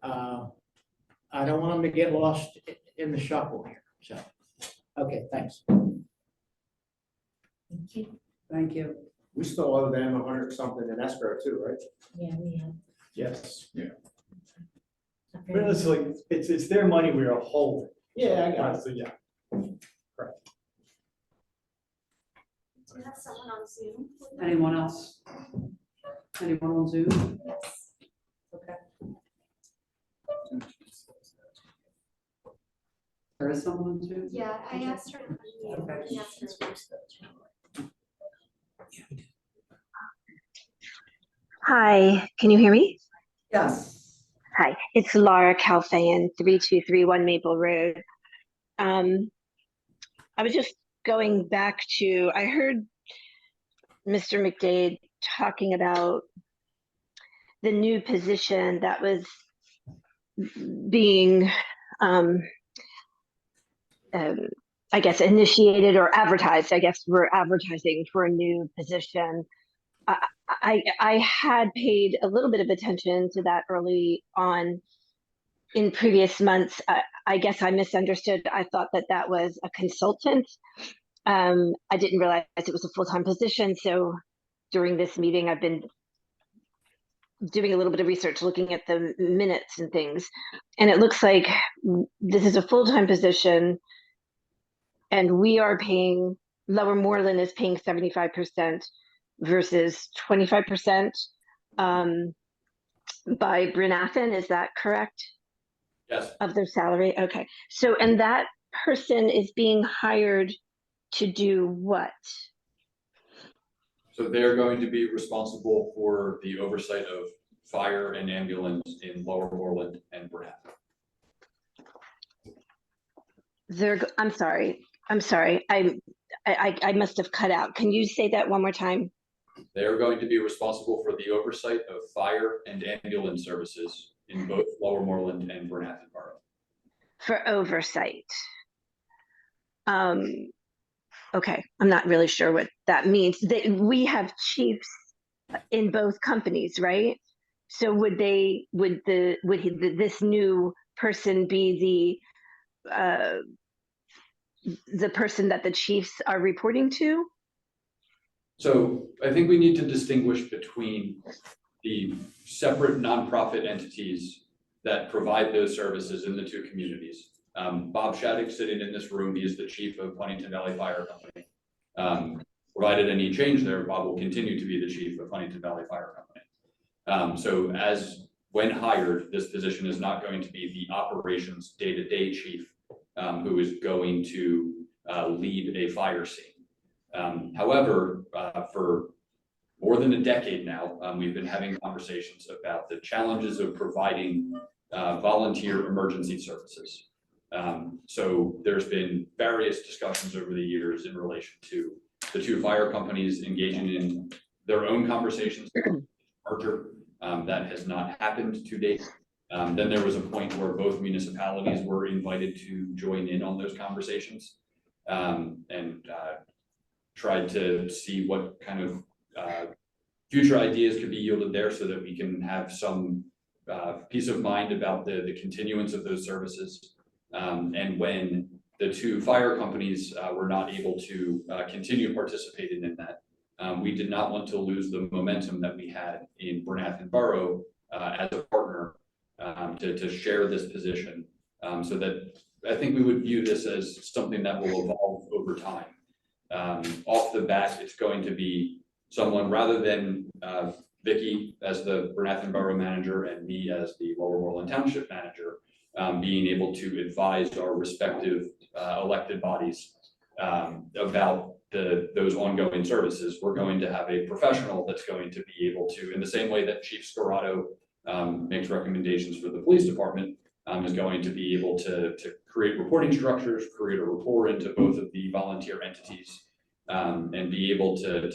I don't want them to get lost in the shuffle here. So, okay, thanks. Thank you. We still owe them 100 something in escrow too, right? Yeah, we have. Yes. Yeah. But it's like, it's their money we are holding. Yeah, I got it. So, yeah. Correct. Do you have someone on Zoom? Anyone else? Anyone on Zoom? Okay. There is someone on Zoom? Yeah, I asked her to unmute. Okay. I asked her. Hi, can you hear me? Yes. Hi, it's Laura Calfayan, 3231 Maple Road. I was just going back to, I heard Mr. McDade talking about the new position that was being, I guess, initiated or advertised. I guess we're advertising for a new position. I had paid a little bit of attention to that early on in previous months. I guess I misunderstood. I thought that that was a consultant. I didn't realize it was a full-time position. So during this meeting, I've been doing a little bit of research, looking at the minutes and things. And it looks like this is a full-time position and we are paying, Lower Moreland is paying 75% versus 25% by Brynathan, is that correct? Yes. Of their salary, okay. So, and that person is being hired to do what? So they're going to be responsible for the oversight of fire and ambulance in Lower Moreland and Brynathan. I'm sorry, I must have cut out. Can you say that one more time? They are going to be responsible for the oversight of fire and ambulance services in both Lower Moreland and Brynathan Borough. For oversight. Okay, I'm not really sure what that means. We have chiefs in both companies, right? So would this new person be the person that the chiefs are reporting to? So I think we need to distinguish between the separate nonprofit entities that provide those services in the two communities. Bob Shattuck sitting in this room, he is the chief of Huntington Valley Fire Company. Provided any change there, Bob will continue to be the chief of Huntington Valley Fire Company. So when hired, this position is not going to be the operations day-to-day chief who is going to lead a fire scene. However, for more than a decade now, we've been having conversations about the challenges of providing volunteer emergency services. So there's been various discussions over the years in relation to the two fire companies engaging in their own conversations about merger. That has not happened to date. Then there was a point where both municipalities were invited to join in on those conversations and tried to see what kind of future ideas could be yielded there so that we can have some peace of mind about the continuance of those services. And when the two fire companies were not able to continue participating in that, we did not want to lose the momentum that we had in Brynathan Borough as a partner to share this position, so that I think we would view this as something that will evolve over time. Off the bat, it's going to be someone rather than Vicky as the Brynathan Borough manager and me as the Lower Moreland Township manager, being able to advise our respective elected bodies about those ongoing services. We're going to have a professional that's going to be able to, in the same way that Chief Scorado makes recommendations for the police department, is going to be able to create reporting structures, create a rapport into both of the volunteer entities, and be able to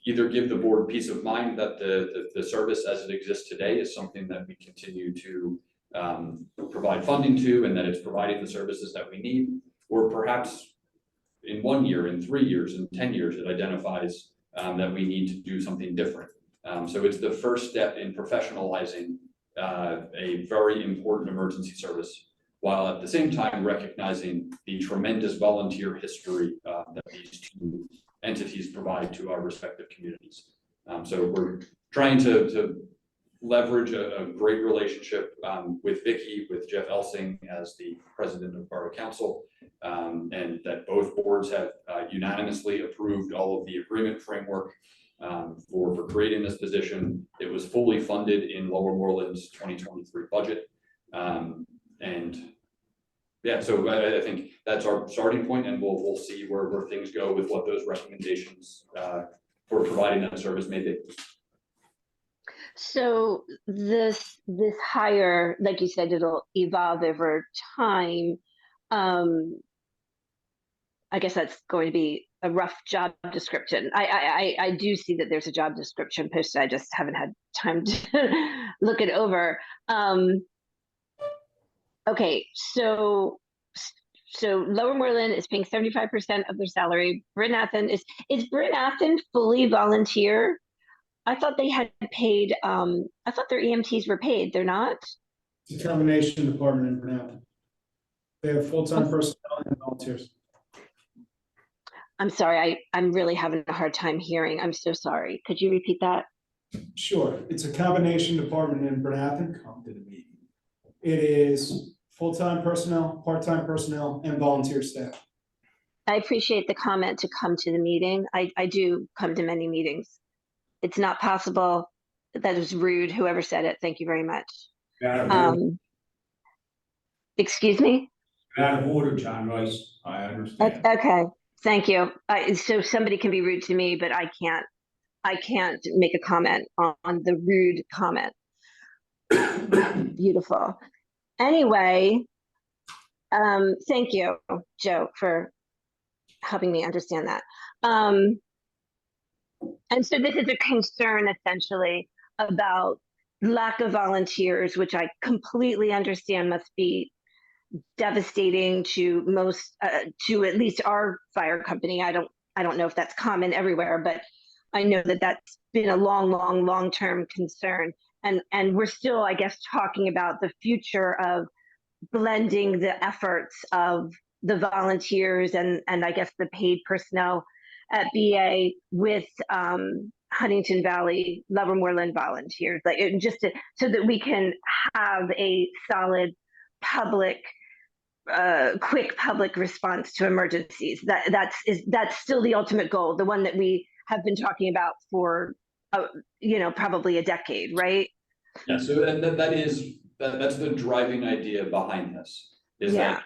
either give the board peace of mind that the service as it exists today is something that we continue to provide funding to, and that it's providing the services that we need, or perhaps in 1 year, in 3 years, in 10 years, it identifies that we need to do something different. So it's the first step in professionalizing a very important emergency service, while at the same time recognizing the tremendous volunteer history that these two entities provide to our respective communities. So we're trying to leverage a great relationship with Vicki, with Jeff Elsing as the president of Borough Council, and that both boards have unanimously approved all of the agreement framework for creating this position. It was fully funded in Lower Moreland's 2023 budget. And yeah, so I think that's our starting point, and we'll see where things go with what those recommendations for providing that service may be. So this hire, like you said, it'll evolve over time. I guess that's going to be a rough job description. I do see that there's a job description posted. I just haven't had time to look it over. Okay, so Lower Moreland is paying 75% of their salary. Bryn Athyn is Bryn Athyn fully volunteer? I thought they had paid, I thought their EMTs were paid. They're not? It's a combination department in Bryn Athyn. They have full-time personnel and volunteers. I'm sorry, I'm really having a hard time hearing. I'm so sorry. Could you repeat that? Sure, it's a combination department in Bryn Athyn. Come to the meeting. It is full-time personnel, part-time personnel, and volunteer staff. I appreciate the comment to come to the meeting. I do come to many meetings. It's not possible. That was rude, whoever said it. Thank you very much. Excuse me? Out of order, John Rice. I understand. Okay, thank you. So somebody can be rude to me, but I can't make a comment on the rude comment. Beautiful. Anyway, thank you, Joe, for helping me understand that. And so this is a concern essentially about lack of volunteers, which I completely understand must be devastating to most, to at least our fire company. I don't know if that's common everywhere, but I know that that's been a long-term concern. And we're still, I guess, talking about the future of blending the efforts of the volunteers and I guess the paid personnel at BA with Huntington Valley, Lower Moreland volunteers, like so that we can have a solid public, quick public response to emergencies. That's still the ultimate goal, the one that we have been talking about for, probably a decade, right? Yeah, so that's the driving idea behind this. That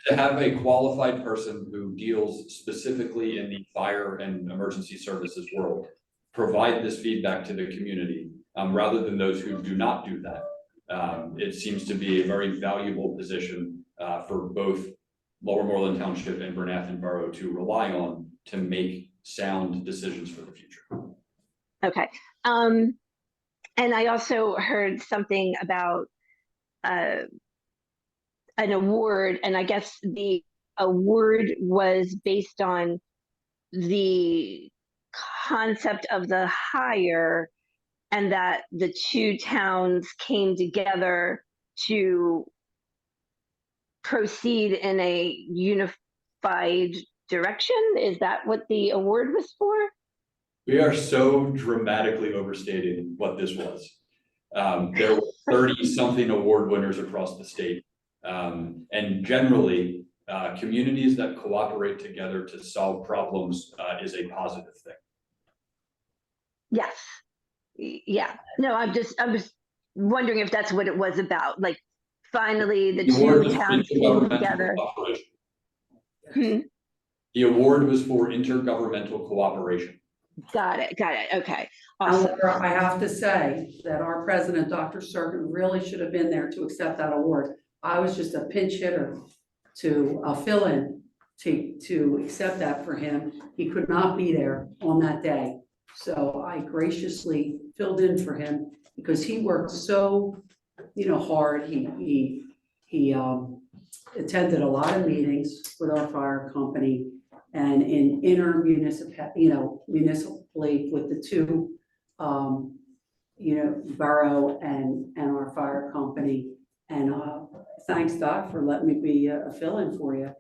to have a qualified person who deals specifically in the fire and emergency services world, provide this feedback to the community, rather than those who do not do that. It seems to be a very valuable position for both Lower Moreland Township and Bryn Athyn Borough to rely on to make sound decisions for the future. Okay. And I also heard something about an award, and I guess the award was based on the concept of the hire, and that the two towns came together to proceed in a unified direction. Is that what the award was for? We are so dramatically overstating what this was. There were 30-something award winners across the state. And generally, communities that cooperate together to solve problems is a positive thing. Yes. Yeah. No, I'm just wondering if that's what it was about. Like, finally, the two towns came together. The award was for intergovernmental cooperation. Got it. Okay. Awesome. However, I have to say that our president, Dr. SIRKEN, really should have been there to accept that award. I was just a pinch hitter to fill in to accept that for him. He could not be there on that day. So I graciously filled in for him because he worked so, hard. He attended a lot of meetings with our fire company and in municipally with the two, borough and our fire company. And thanks, Doc, for letting me be a fill-in for you.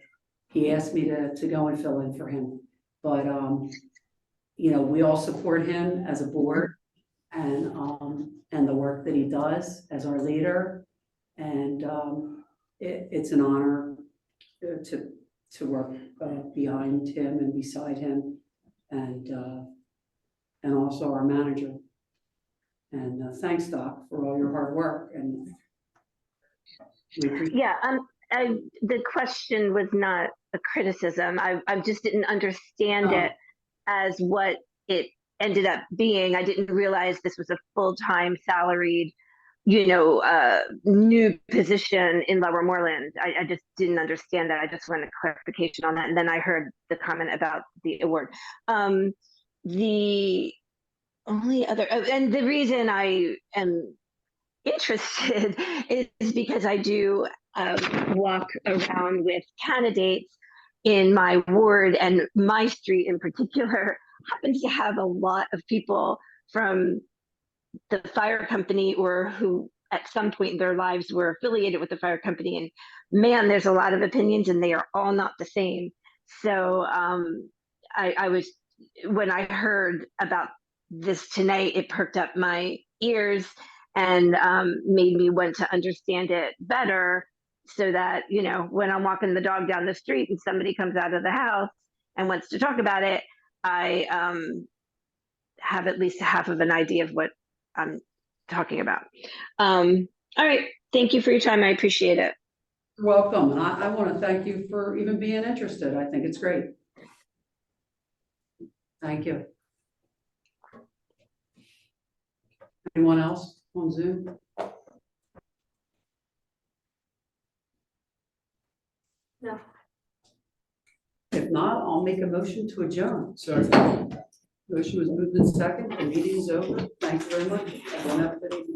He asked me to go and fill in for him, but, we all support him as a board and the work that he does as our leader. And it's an honor to work behind him and beside him, and also our manager. And thanks, Doc, for all your hard work. And yeah, the question was not a criticism. I just didn't understand it as what it ended up being. I didn't realize this was a full-time salaried, new position in Lower Moreland. I just didn't understand that. I just wanted clarification on that. And then I heard the comment about the award. The only other, and the reason I am interested is because I do walk around with candidates in my ward, and my street in particular happens to have a lot of people from the fire company or who at some point in their lives were affiliated with the fire company. And man, there's a lot of opinions and they are all not the same. So I was, when I heard about this tonight, it perked up my ears and made me want to understand it better, so that, when I'm walking the dog down the street and somebody comes out of the house and wants to talk about it, I have at least half of an idea of what I'm talking about. All right, thank you for your time. I appreciate it. You're welcome. And I want to thank you for even being interested. I think it's great. Thank you. Anyone else on Zoom? No. If not, I'll make a motion to adjourn. Sorry. Motion was moved in second. The meeting is over. Thank you very much. Everyone have a good evening.